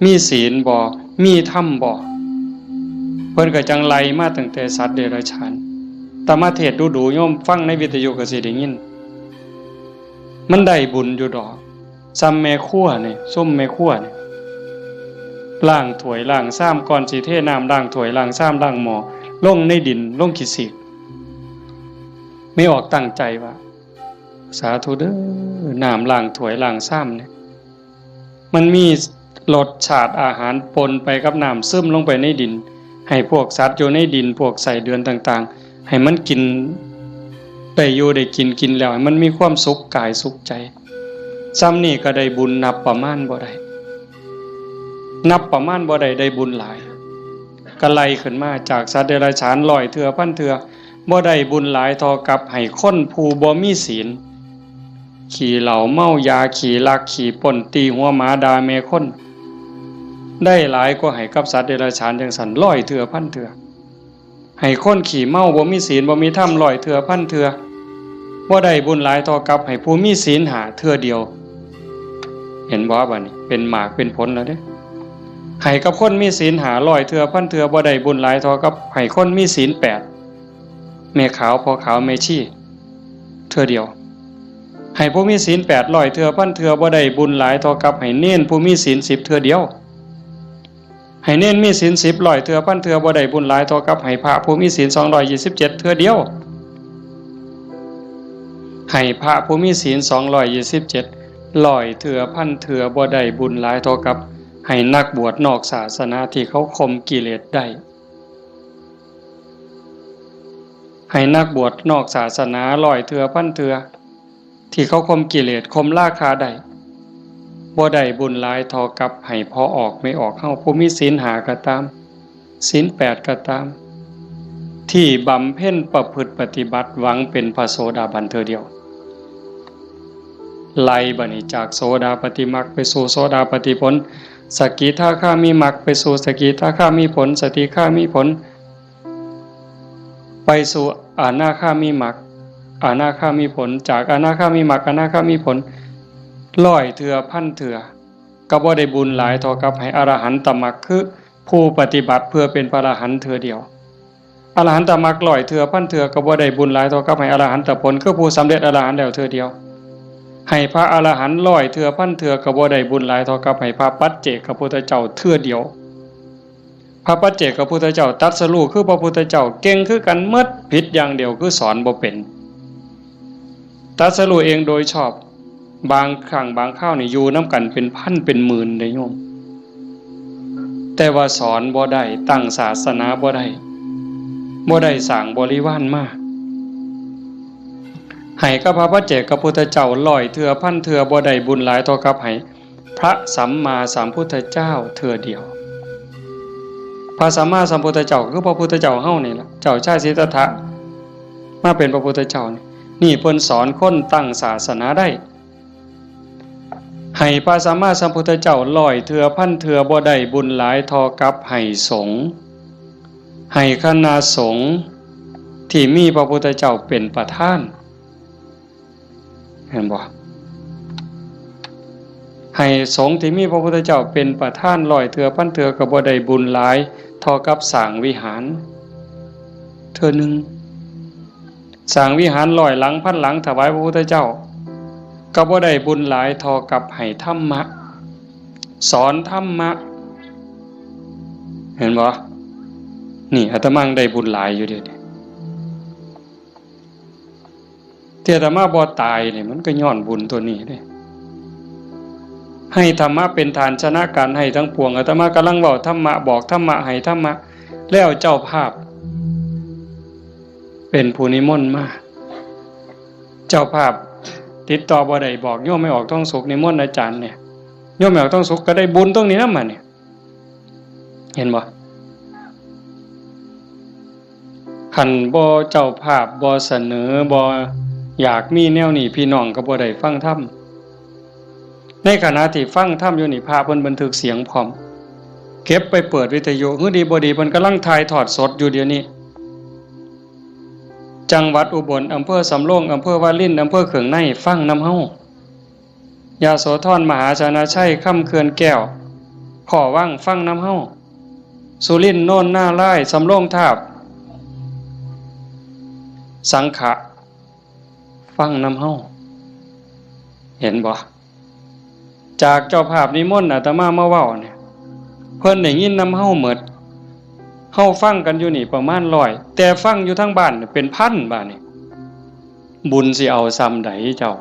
มีศีลบ่มีธรรมบ่เพิ่นก็จังไล่มาตั้งแต่สัตว์เดรัจฉานตมาเทศน์ดูๆโยมฟังในวิทยุก็สิได้ยินมันได้บุญอยู่ดอกซ้ำแม่ครัวนี่ส้มแม่ครัวนี่ล้างถ้วยล้างซ้ำก่อนสิเทน้ำล้างถ้วยล้างซ้ำล้างหม้อลงในดินลงขี้สิกไม่ออกตั้งใจว่าสาธุเด้อน้ำล้างถ้วยล้างซ้ำเนี่ยมันมีรสชาติอาหารปนไปกับน้ำซึมลงไปในดินให้พวกสัตว์อยู่ในดินพวกไส้เดือนต่างๆให้มันกินได้อยู่ได้กินแล้วให้มันมีความสุขกายสุขใจซ้ำนี่ก็ได้บุญนับประมาณบ่ได้ได้บุญหลายก็ไล่ขึ้นมาจากสัตว์เดรัจฉาน100เทื่อพันเทื่อบ่ได้บุญหลายเท่ากับให้คนผู้บ่มีศีลขี่เหล้าเมายาขี่ลักขี่ป่นตีหัวหมาด่าแม่คนได้หลายกว่าให้กับสัตว์เดรัจฉานจังซั่น100เทื่อพันเทื่อให้คนขี่เมาบ่มีศีลบ่มีธรรม100เทื่อพันเทื่อบ่ได้บุญหลายเท่ากับให้ผู้มีศีล5เทื่อเดียวเห็นบ่บัดนี้เป็นหมากเป็นผลแล้วเด้ให้กับคนมีศีล500เทื่อพันเทื่อบ่ได้บุญหลายเท่ากับให้คนมีศีล8 แม่ขาวพ่อขาวแม่ชีเทื่อเดียวให้ผู้มีศีล800เทื่อพันเทื่อบ่ได้บุญหลายเท่ากับให้เน้นผู้มีศีล10เทื่อเดียวให้เน้นมีศีล10ร้อยเทื่อพันเทื่อบ่ได้บุญหลายเท่ากับให้พระผู้มีศีล227เทื่อเดียวให้พระผู้มีศีล227ร้อยเทื่อพันเทื่อบ่ได้บุญหลายเท่ากับให้นักบวชนอกศาสนาที่เขาข่มกิเลสได้ให้นักบวชนอกศาสนาร้อยเทื่อพันเทื่อที่เขาข่มกิเลสข่มราคะได้บ่ได้บุญหลายเท่ากับให้พอออกไม่ออกเฮาผู้มีศีล5ก็ตามศีล8ก็ตามที่บำเพ็ญประพฤติปฏิบัติหวังเป็นพระโสดาบันเทื่อเดียวไล่บัดนี้จากโสดาปัตติมรรคไปสู่โสดาปัตติผลสกิทาคามีมรรคไปสู่สกิทาคามีผลสติคามีผลไปสู่อนาคามีมรรคอนาคามีผลจากอนาคามีมรรคอนาคามีผลร้อยเทื่อพันเทื่อก็บ่ได้บุญหลายเท่ากับให้อรหันตมรรคคือผู้ปฏิบัติเพื่อเป็นพระอรหันต์เทื่อเดียวอรหันตมรรคร้อยเทื่อพันเทื่อก็บ่ได้บุญหลายเท่ากับให้อรหันตผลคือผู้สำเร็จอรหันต์แล้วเทื่อเดียวให้พระอรหันต์ร้อยเทื่อพันเทื่อก็บ่ได้บุญหลายเท่ากับให้พระปัจเจกพุทธเจ้าเทื่อเดียวพระปัจเจกพุทธเจ้าตรัสรู้คือพระพุทธเจ้าเก่งคือกันหมดผิดอย่างเดียวคือสอนบ่เป็นตรัสรู้เองโดยชอบบางครั้งบางคราวนี่อยู่นำกันเป็นพันเป็นหมื่นได้โยมแต่ว่าสอนบ่ได้ตั้งศาสนาบ่ได้สร้างบริวารมาให้กับพระปัจเจกพุทธเจ้าร้อยเทื่อพันเทื่อบ่ได้บุญหลายเท่ากับให้พระสัมมาสัมพุทธเจ้าเทื่อเดียวพระสัมมาสัมพุทธเจ้าคือพระพุทธเจ้าเฮานี่ล่ะเจ้าชายสิทธัตถะมาเป็นพระพุทธเจ้านี่เพิ่นสอนคนตั้งศาสนาได้ให้พระสัมมาสัมพุทธเจ้าร้อยเทื่อพันเทื่อบ่ได้บุญหลายเท่ากับให้สงฆ์ให้คณะสงฆ์ที่มีพระพุทธเจ้าเป็นประธานเห็นบ่ให้สงฆ์ที่มีพระพุทธเจ้าเป็นประธานร้อยเทื่อพันเทื่อก็บ่ได้บุญหลายเท่ากับสร้างวิหารเทื่อนึงสร้างวิหาร100หลังพันหลังถวายพระพุทธเจ้าก็บ่ได้บุญหลายเท่ากับให้ธรรมะสอนธรรมะเห็นบ่นี่อาตมาได้บุญหลายอยู่เดี๋ยวนี้ที่อาตมาบ่ตายนี่มันก็ย้อนบุญตัวนี้เด้ให้ธรรมะเป็นฐานชนะการให้ทั้งปวงอาตมากำลังเว้าธรรมะบอกธรรมะให้ธรรมะแล้วเจ้าภาพเป็นผู้นิมนต์มาเจ้าภาพติดต่อบ่ได้บอกโยมไม่ออกต้องสุขนิมนต์อาจารย์เนี่ยโยมไม่ออกต้องสุขก็ได้บุญตรงนี้นำมาเนี่ยเห็นบ่คันบ่เจ้าภาพบ่เสนอบ่อยากมีแนวนี้พี่น้องก็บ่ได้ฟังธรรมในขณะที่ฟังธรรมอยู่นี่พระเพิ่นบันทึกเสียงพร้อมเก็บไปเปิดวิทยุฮือดีบ่ดีเพิ่นกำลังถ่ายทอดสดอยู่เดี๋ยวนี้จังหวัดอุบลอำเภอสำโรงอำเภอวารินอำเภอเขืองในฟังนำเฮายาโสธรมหาชนะชัยค่ำเขื่อนแก้วขอว่างฟังนำเฮาสุรินทร์โน่นหน้าไร่สำโรงทาบสังขะฟังนำเฮาเห็นบ่จากเจ้าภาพนิมนต์อาตมามาเว้าเนี่ยเพิ่นได้ยินนำเฮาหมดเฮาฟังกันอยู่นี่ประมาณ100แต่ฟังอยู่ทั้งบ้านเป็นพันบ้านนี่บุญสิเอาซ้ำใดเจ้า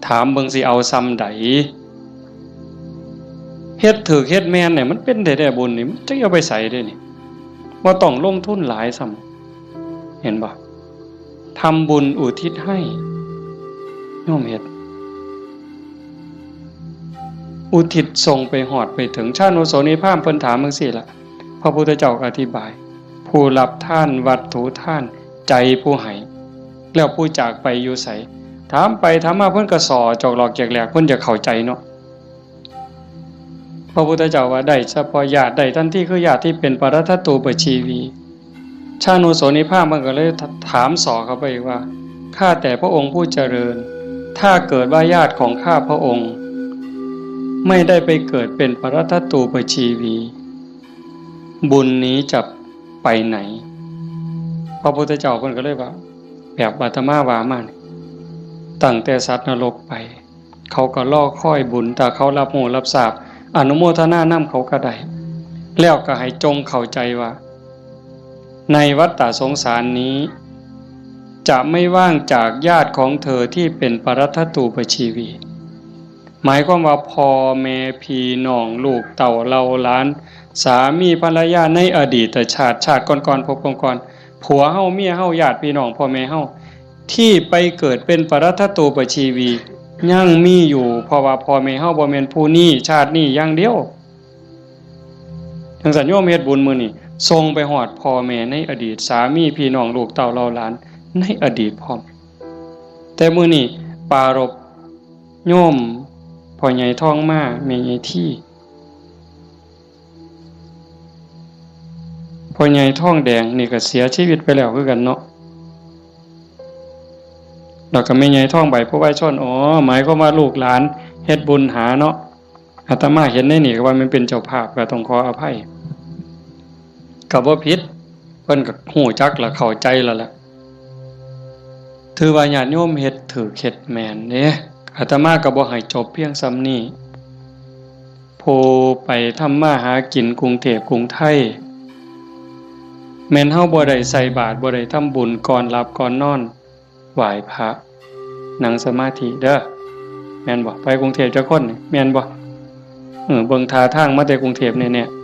ถามเบิ่งสิเอาซ้ำใดเฮ็ดถูกเฮ็ดแม่นเนี่ยมันเป็นได้บุญนี่มันจะเอาไปใส่ได้นี่บ่ต้องลงทุนหลายซ้ำเห็นบ่ทำบุญอุทิศให้โยมเฮ็ดอุทิศส่งไปหอดไปถึงชาติโนโสนิพพานเพิ่นถามจังซี่ล่ะพระพุทธเจ้าอธิบายผู้รับท่านวัตถุท่านใจผู้ให้แล้วผู้จากไปอยู่ไสถามไปถามมาเพิ่นก็สอจอกหลอกแจกแหลกเพิ่นจะเข้าใจเนาะพระพุทธเจ้าว่าได้เฉพาะญาติได้ทันทีคือญาติที่เป็นปรัตถตูปชีวีชาโนโสนิพพานมันก็เลยถามสอเข้าไปว่าข้าแต่พระองค์ผู้เจริญถ้าเกิดว่าญาติของข้าพระองค์ไม่ได้ไปเกิดเป็นปรัตถตูปชีวีบุญนี้จะไปไหนพ ระพุทธเจ้าเพิ่นก็เลยว่าแบบอาตมาว่ามานี่ตั้งแต่สัตว์นรกไปเขาก็รอคอยบุญแต่เขารับโมรับทราบอนุโมทนานำเขาก็ได้แล้วก็ให้จงเข้าใจว่าในวัฏฏะสงสารนี้จะไม่ว่างจากญาติของเธอที่เป็นปรัตถตูปชีวีหมายความว่าพ่อแม่พี่น้องลูกเต่าเราหลานสามีภรรยาในอดีตชาติก่อนๆพบก่อนๆผัวเฮาเมียเฮาญาติพี่น้องพ่อแม่เฮาที่ไปเกิดเป็นปรัตถตูปชีวียังมีอยู่เพราะว่าพ่อแม่เฮาบ่แม่นผู้นี้ชาตินี้อย่างเดียวจังซั่นโยมเฮ็ดบุญมื้อนี้ส่งไปฮอดพ่อแม่ในอดีตสามีพี่น้องลูกเต่าเราหลานในอดีตพร้อมแต่มื้อนี้ปารภโยมพ่อใหญ่ท้องมาแม่ใหญ่ที่พ่อใหญ่ท้องแดงนี่ก็เสียชีวิตไปแล้วคือกันเนาะแล้วก็แม่ใหญ่ท้องใบผู้ไว้ชนหมายความว่าลูกหลานเฮ็ดบุญหาเนาะอาตมาเห็นในนี่ก็ว่ามันเป็นเจ้าภาพก็ต้องขออภัยก็บ่ผิดเพิ่นก็ฮู้จักและเข้าใจแล้วล่ะถือว่าญาติโยมเฮ็ดถือเฮ็ดแม่นเด้อาตมาก็บ่ให้จบเพียงส่ำนี้ผู้ไปทำมาหากินกรุงเทพกรุงไทยแม่นเฮาบ่ได้ใส่บาตรบ่ได้ทำบุญก่อนหลับก่อนนอนไหว้พระนั่งสมาธิเด้อแม่นบ่ไปกรุงเทพจักคนนี่แม่นบ่เบิ่งท่าทางมาแต่กรุงเทพแน่ๆ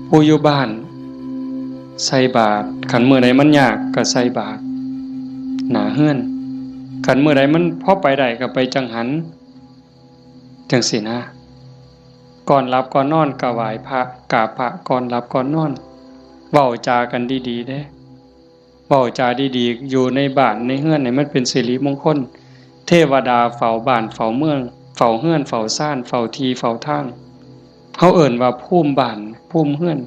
ผู้อยู่บ้านใส่บาตรคันมื้อใดมันยากก็ใส่บาตรหน้าเฮือนคันมื้อใดมันพอไปได้ก็ไปจังหันจังซี่นะก่อนหลับก่อนนอนก็ไหว้พระกราบพระก่อนหลับก่อนนอนเว้าจากันดีๆเด้เว้าจาดีๆอยู่ในบ้านในเฮือนให้มันเป็นสิริมงคลเทวดาเฝ้าบ้านเฝ้าเมืองเฝ้าเฮือนเฝ้าซ่านเฝ้าที่เฝ้าทางเฮาเอิ้นว่าภูมิบ้านภูมิเฮือน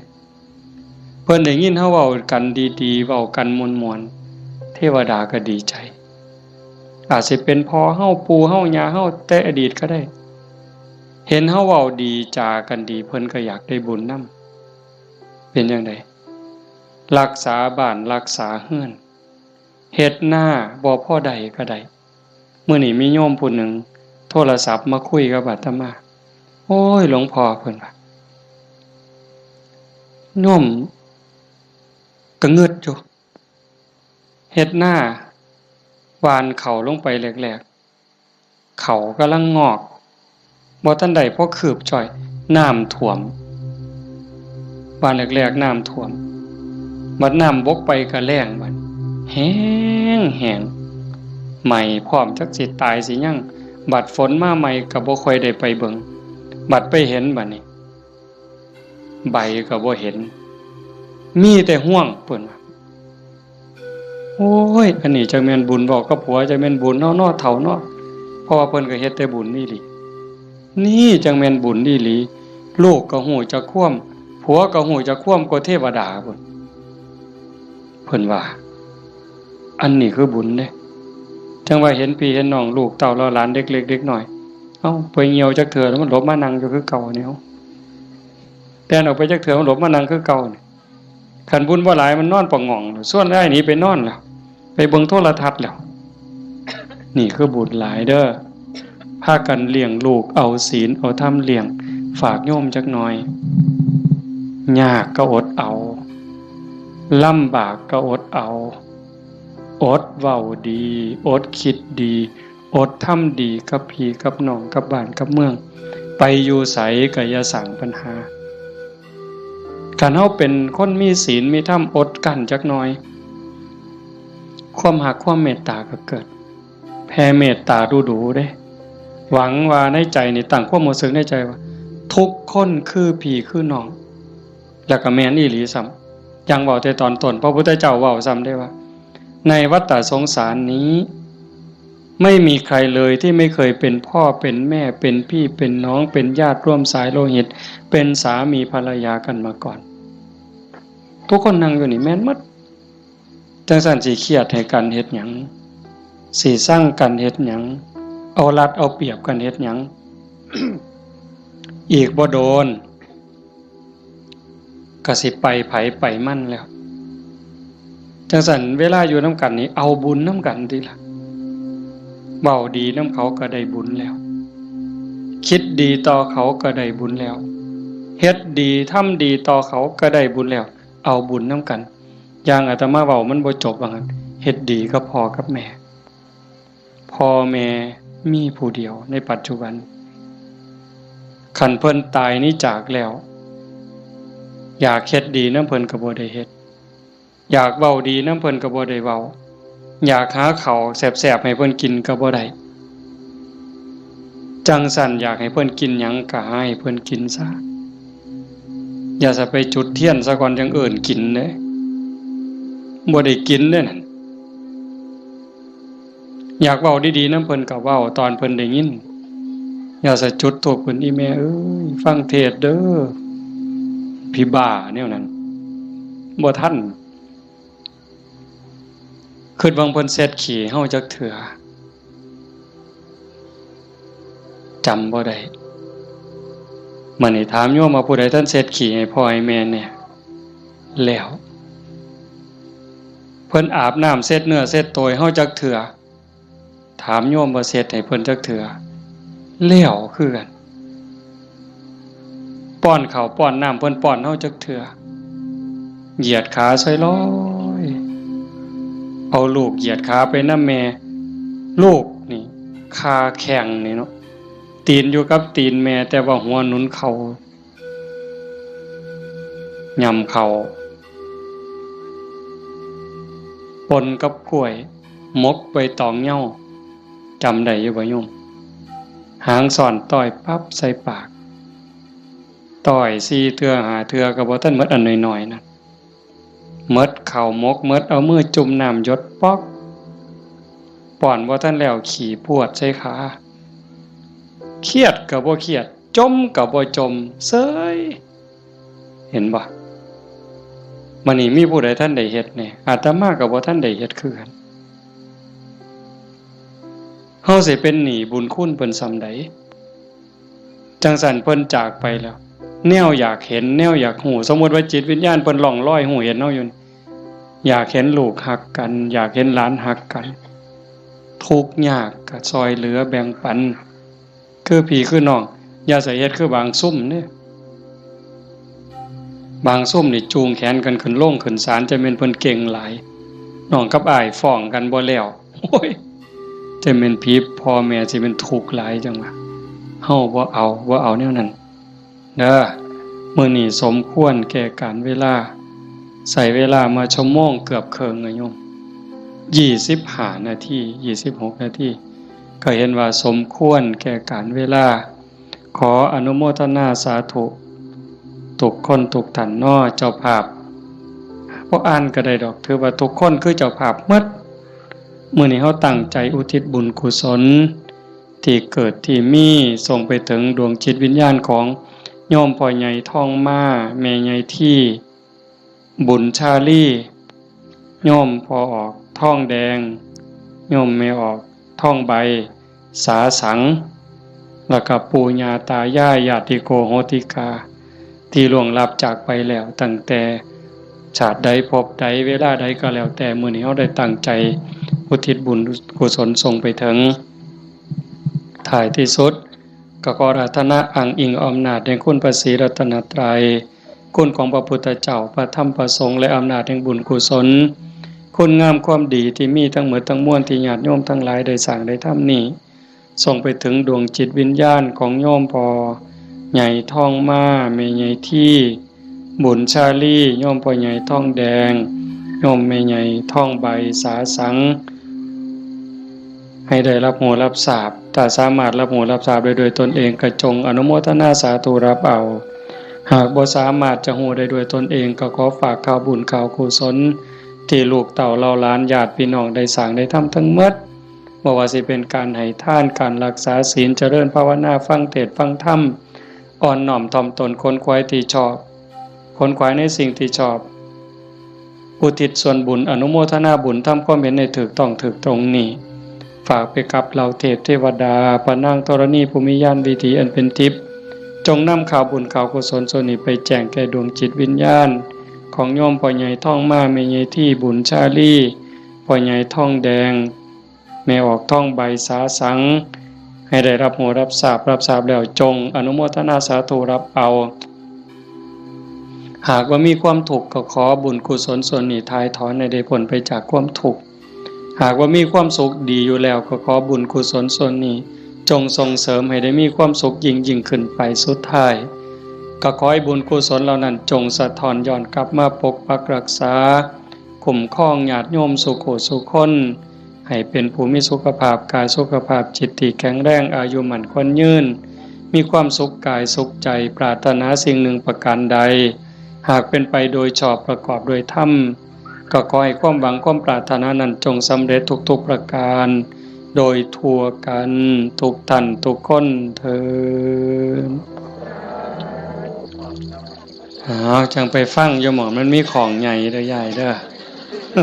เพิ่นได้ยินเฮาเว้ากันดีๆเว้ากันม่วนๆเทวดาก็ดีใจอาจสิเป็นพ่อเฮาปู่เฮาย่าเฮาแต่อดีตก็ได้เห็นเฮาเว้าดีจากันดีเพิ่นก็อยากได้บุญนำเป็นจังได๋รักษาบ้านรักษาเฮือนเฮ็ดหน้าบ่พอใดก็ได้มื้อนี้มีโยมผู้หนึ่งโทรศัพท์มาคุยกับอาตมาโอ้ยหลวงพ่อเพิ่นว่าโยมก็งึดอยู่เฮ็ดหน้าหว่านข้าวลงไปแรกๆข้าวกำลังงอกบ่ทันได้พอคืบจ่อยน้ำท่วมหว่านแรกๆน้ำท่วมบัดน้ำบกไปก็แล้งบัดแห้งใหม่พร้อมจักสิตายสิยังบัดฝนมาใหม่ก็บ่ค่อยได้ไปเบิ่งบัดไปเห็นบัดนี้ใบก็บ่เห็นมีแต่ห่วงเพิ่นว่าโอ้ยอันนี้จักแม่นบุญบอกกับผัวจักแม่นบุญเนาะเฒ่าเนาะเพราะว่าเพิ่นก็เฮ็ดแต่บุญนี่ลินี่จังแม่นบุญนี่หลีลูกก็ฮู้จักความผัวก็ฮู้จักความกว่าเทวดาเพิ่นว่าอันนี้คือบุญเด้จังว่าเห็นพี่เห็นน้องลูกเต้าเราหลานเด็กเล็กเด็กน้อยเอ้าไปเหี่ยวจักเทื่อแล้วมันหลบมานั่งอยู่คือเก่านี่เฮาแต่ออกไปจักเทื่อมันหลบมานั่งคือเก่านี่คันบุญบ่หลายมันนอนปะง่องส่วนได้หนีไปนอนแล้วไปเบิ่งโทรทัศน์แล้วนี่คือบุญหลายเด้อพากันเลี้ยงลูกเอาศีลเอาธรรมเลี้ยงฝากโยมจักหน่อยยากก็อดเอาลำบากก็อดเอาอดเว้าดีอดคิดดีอดทำดีกับพี่กับน้องกับบ้านกับเมืองไปอยู่ไสก็อย่าสร้างปัญหาคันเฮาเป็นคนมีศีลมีธรรมอดกันจักหน่อยความรักความเมตตาก็เกิดแผ่เมตตาดูๆเด้หวังว่าในใจนี่ตั้งความรู้สึกในใจว่าทุกคนคือพี่คือน้องแล้วก็แม่นอีหลีซ้ำยังเว้าแต่ตอนต้นพระพุทธเจ้าเว้าซ้ำได้ว่าในวัฏฏะสงสารนี้ไม่มีใครเลยที่ไม่เคยเป็นพ่อเป็นแม่เป็นพี่เป็นน้องเป็นญาติร่วมสายโลหิตเป็นสามีภรรยากันมาก่อนทุกคนนั่งอยู่นี่แม่นหมดจังซั่นสิเครียดให้กันเฮ็ดหยังสิสร้างกันเฮ็ดหยังเอารัดเอาเปรียบกันเฮ็ดหยัง อีกบ่โดนก็สิไปไผไปมั่นแล้ว จังสันเวลาอยู่น้ำกันนี่เอาบุญน้ำกันดีละเบาดีน้ำเขาก็ได้บุญแล้วคิดดีต่อเขาก็ได้บุญแล้วเฮ็ดดีทำดีต่อเขาก็ได้บุญแล้วเอาบุญน้ำกันอย่างอาตมาเบามันบ่จบว่างั้นเฮ็ดดีก็พอกับแม่พ่อแม่มีผู้เดียวในปัจจุบันคันเพิ่นตายนี้จากแล้วอยากเฮ็ดดีน้ำเพิ่นก็บ่ได้เฮ็ดอยากเว้าดีน้ำเพิ่นก็บ่ได้เว้าอยากหาข้าวแซ่บๆให้เพิ่นกินก็บ่ได้จังสั่นอยากให้เพิ่นกินหยังก็ให้เพิ่นกินซะอย่าจะไปจุดเทียนซะก่อนจังเอิ้นกินเด้บ่ได้กินเด้นั่นอยากเว้าดีๆน้ำเพิ่นก็เว้าตอนเพิ่นได้ยินอย่าจะจุดธูปเพิ่นอีแม่เอ้ยฟังเทศเด้อพี่บ้าแนวนั้นบ่ทันคิดว่าเพิ่นเซ็ดขี้เฮาจักเถื่อจำบ่ได้มื้อนี้ถามโยมว่าผู้ใดท่านเซ็ดขี้ให้พ่อให้แม่เนี่ยแล้วเพิ่นอาบน้ำเซ็ดเนื้อเซ็ดตัวให้เฮาจักเถื่อถามโยมว่าเซ็ดให้เพิ่นจักเถื่อแล้วคือกันป้อนข้าวป้อนน้ำเพิ่นป้อนเฮาจักเถื่อเหยียดขาใส่ร้อยเอาลูกเหยียดขาไปนำแม่ลูกนี่คาแข้งนี่เนาะตีนอยู่กับตีนแม่แต่ว่าหัวหนุนเข่าย่ำเข่าปนกับกล้วยมกใบตองเหย้าจำได้อยู่บ่โยมหางซ่อนต้อยปั๊บใส่ปากต้อย4เทื่อ5เทื่อก็บ่ทันหมดอันน้อยๆนั่นหมดข้าวมกหมดเอามือจุ่มน้ำหยดป๊อกป้อนบ่ทันแล้วขี่พวดใส่ขาเครียดก็บ่เครียดจมก็บ่จมเซ้ยเห็นบ่มื้อนี้มีผู้ใดท่านได้เฮ็ดแน่อาตมาก็บ่ทันได้เฮ็ดคือกันเฮาสิเป็นหนี้บุญคุณเพิ่นส่ำใดจังซั่นเพิ่นจากไปแล้วแนวอยากเห็นแนวอยากหูสมมุติว่าจิตวิญญาณเพิ่นล่องลอยหูเห็นเฮาอยู่อยากเห็นลูกฮักกันอยากเห็นหลานฮักกันทุกข์ยากก็ซอยเหลือแบ่งปันคือพี่คือน้องอย่าใส่เฮ็ดคือบางซุ่มเนี่ยบางซุ่มนี่จูงแขนกันขึ้นโล่งขึ้นศาลจะเป็นเพิ่นเก่งหลายน้องกับอ้ายฟ้องกันบ่แล้วโอ้ยจะเป็นผีพ่อแม่สิเป็นทุกข์หลายจังว่าเฮาบ่เอาแนวนั้นเด้อมื้อนี้สมควรแก่การเวลาใส่เวลามาชั่วโมงเกือบครึ่งอะโยม25นาที26นาทีก็เห็นว่าสมควรแก่การเวลาขออนุโมทนาสาธุทุกคนทุกท่านน้อเจ้าภาพบ่อ่านก็ได้ดอกถือว่าทุกคนคือเจ้าภาพหมดมื้อนี้เฮาตั้งใจอุทิศบุญกุศลที่เกิดที่มีส่งไปถึงดวงจิตวิญญาณของโยมพ่อใหญ่ทองมาแม่ใหญ่ที่บุญชาลีโยมพ่อออกทองแดงโยมแม่ออกทองใบสาสังแล้วก็ปู่ย่าตายายญาติโกโหติกาที่ล่วงลับจากไปแล้วตั้งแต่ชาติใดภพใดเวลาใดก็แล้วแต่มื้อนี้เฮาได้ตั้งใจอุทิศบุญกุศลส่งไปถึงท้ายที่สุดก็ขออาราธนาอ้างอิงอำนาจแห่งคุณพระศรีรัตนตรัยคุณของพระพุทธเจ้าพระธรรมพระสงฆ์และอำนาจแห่งบุญกุศลคุณงามความดีที่มีทั้งหมดทั้งมวลที่ญาติโยมทั้งหลายได้สร้างได้ทำนี้ส่งไปถึงดวงจิตวิญญาณของโยมพ่อใหญ่ทองมาแม่ใหญ่ที่บุญชาลีโยมพ่อใหญ่ทองแดงโยมแม่ใหญ่ทองใบสาสังให้ได้รับหูรับทราบถ้าสามารถรับหูรับทราบได้โดยตนเองก็จงอนุโมทนาสาธุรับเอาหากบ่สามารถจะหูได้ด้วยตนเองก็ขอฝากข่าวบุญข่าวกุศลที่ลูกเต่าเราหลานญาติพี่น้องได้สร้างได้ทำทั้งหมดบ่ว่าสิเป็นการให้ทานการรักษาศีลเจริญภาวนาฟังเทศน์ฟังธรรมอ่อนน้อมถ่อมตนค้นคว้าที่ชอบค้นคว้าในสิ่งที่ชอบอุทิศส่วนบุญอนุโมทนาบุญทำความเห็นในถูกต้องถูกตรงนี้ฝากไปกับเหล่าเทพเทวดาพระนางธรณีภูมิญาณวิถีอันเป็นทิพย์จงนำข่าวบุญข่าวกุศลส่วนนี้ไปแจ้งแก่ดวงจิตวิญญาณ ของโยมพ่อใหญ่ท่องมาแม่ใหญ่ที่บุญชาลีพ่อใหญ่ท่องแดงแม่ออกท่องใบสาสังให้ได้รับโหรับทราบแล้วจงอนุโมทนาสาธุรับเอาหากว่ามีความทุกข์ก็ขอบุญกุศลส่วนนี้ทายถอนให้ได้พ้นไปจากความทุกข์หากว่ามีความสุขดีอยู่แล้วก็ขอบุญกุศลส่วนนี้จงส่งเสริมให้ได้มีความสุขยิ่งขึ้นไปสุดท้ายก็ขอให้บุญกุศลเหล่านั้นจงสะท้อนย้อนกลับมาปกปักรักษาคุ้มครองญาติโยมสุขสุขคนให้เป็นผู้มีสุขภาพกายสุขภาพจิตที่แข็งแรงอายุมั่นขวัญยืนมีความสุขกายสุขใจปรารถนาสิ่งหนึ่งประการใดหากเป็นไปโดยชอบประกอบโดยธรรมก็ขอให้ความหวังความปรารถนานั้นจงสำเร็จทุกๆประการโดยทั่วกันทุกท่านทุกคนเถิดจังไปฟังอย่าหมองมันมีของใหญ่เด้อใหญ่เด้อ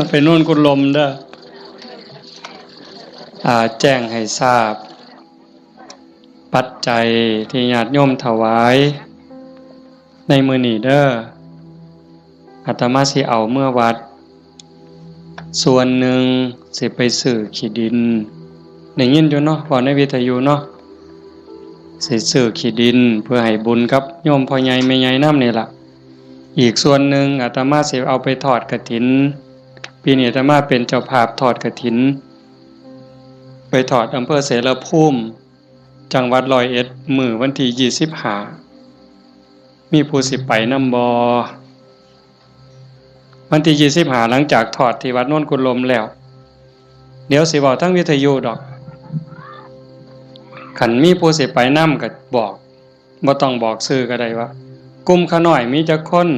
ไปโน่นกุลมเด้อแจ้งให้ทราบปัจจัยที่ญาติโยมถวายในมื้อนี้เด้ออาตมาสิเอาเมื่อวัดส่วนหนึ่งสิไปซื้อขี้ดินได้ยินอยู่เนาะพอในวิทยุเนาะสิซื้อขี้ดินเพื่อให้บุญกับโยมพ่อใหญ่แม่ใหญ่นำนี่ล่ะอีกส่วนหนึ่งอาตมาสิเอาไปทอดกฐินปีนี้อาตมาเป็นเจ้าภาพทอดกฐินไปทอดอำเภอเสรภูมิจังหวัด101มื้อวันที่25มีผู้สิไปนำบ่วันที่25หลังจากทอดที่วัดโน่นกุลมแล้วเดี๋ยวสิบอกทั้งวิทยุดอกขันมีผู้สิไปนำก็บอกบ่ต้องบอกชื่อก็ได้ว่ากลุ่มขาน้อยมีจักคน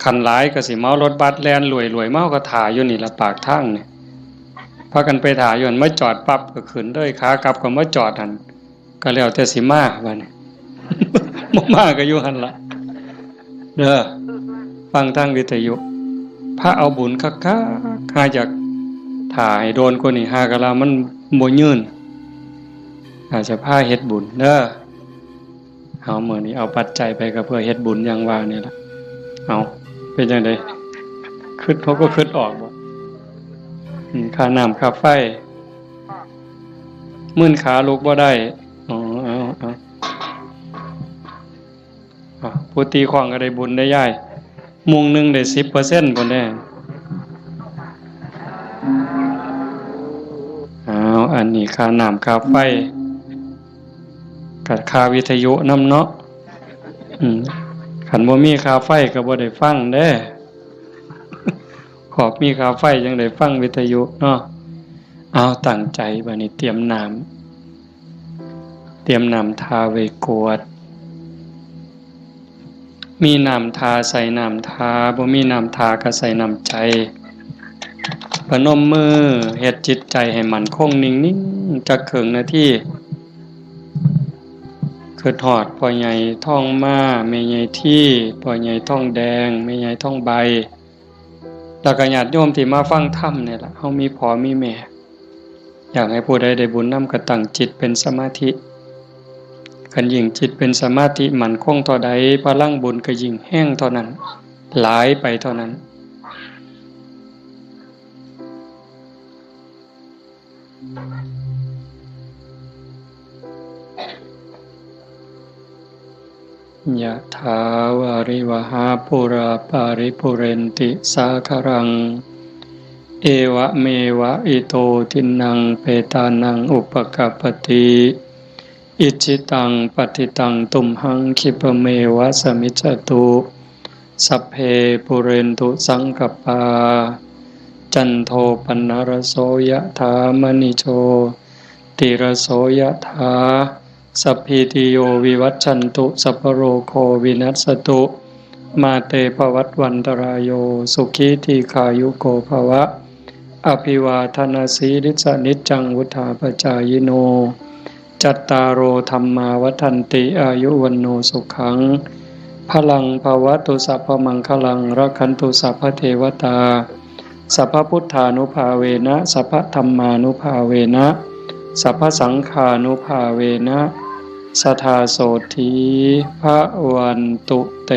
ขันหลายก็สิเมารถบัสแล่นรวยๆเมาก็ถ่าอยู่นี่ละปากทางนี่พากันไปถ่าอยู่หั่นมาจอดปั๊บก็ขึ้นเลยขากลับก็มาจอดหั่นก็แล้วแต่สิมาบัดนี้ บ่มาก็อยู่หั่นล่ะเด้อฟังทางวิทยุพระเอาบุญคักๆหาจากถ่ายโดนคนนี่หากะลามันบ่ยืนอาจจะพาเฮ็ดบุญเด้อเอามื้อนี้เอาปัจจัยไปก็เพื่อเฮ็ดบุญอย่างว่านี่ล่ะเอาเป็นจังได๋คิดเขาก็คิดออกบ่ค่าน้ำค่าไฟมื้นขาลุกบ่ได้อ๋อเอาผู้ตีของก็ได้บุญได้ย้ายมุงนึงได้ 10% พุ่นแน่อันนี้ค่าน้ำค่าไฟกับค่าวิทยุนำเนาะคันบ่มีค่าไฟก็บ่ได้ฟังเด้ขอบมีค่าไฟจังได้ฟังวิทยุเนาะเอาตั้งใจบัดนี้เตรียมน้ำทาไว้กวดมีน้ำทาใส่น้ำทาบ่มีน้ำทาก็ใส่น้ำใจพนมมือเฮ็ดจิตใจให้มั่นคงนิ่งๆจักครึ่งนาทีคือทอดพ่อใหญ่ท่องมาแม่ใหญ่ที่พ่อใหญ่ท่องแดงแม่ใหญ่ท่องใบแล้วก็ญาติโยมที่มาฟังธรรมนี่ล่ะเฮามีพ่อมีแม่อยากให้ผู้ใดได้บุญนำก็ตั้งจิตเป็นสมาธิคันยิ่งจิตเป็นสมาธิมั่นคงเท่าใดพลังบุญก็ยิ่งแห้งเท่านั้นหลายไปเท่านั้นยะถาวาริวหาปุราปาริปุเรนติสาครังเอวะเมวะอิโตทินังเปตานังอุปกัปปติอิจิตังปฏิตังตุมหังคิปเมวะสมิจจตุสัพเพปุเรนตุสังกปาจันโทปนรโสยะถามณิโชติรโสยะถาสัพพิติโยวิวัชชันตุสัพพโรโควินัสสตุมาเตภวัตวันตรายโยสุขีทีขายุโกภวะอภิวาทนาสีริสนิจจังวุธาปจายโนจัตตารโอธรรมาวัฏันติอายุวันโนสุขังพลังภวตุสัพพมังคลังรักขันตุสัพพเทวตาสัพพพุทธานุภาเวนะสัพพธัมมานุภาเวนะสัพพสังฆานุภาเวนะสทาโสธีพระวันตุเต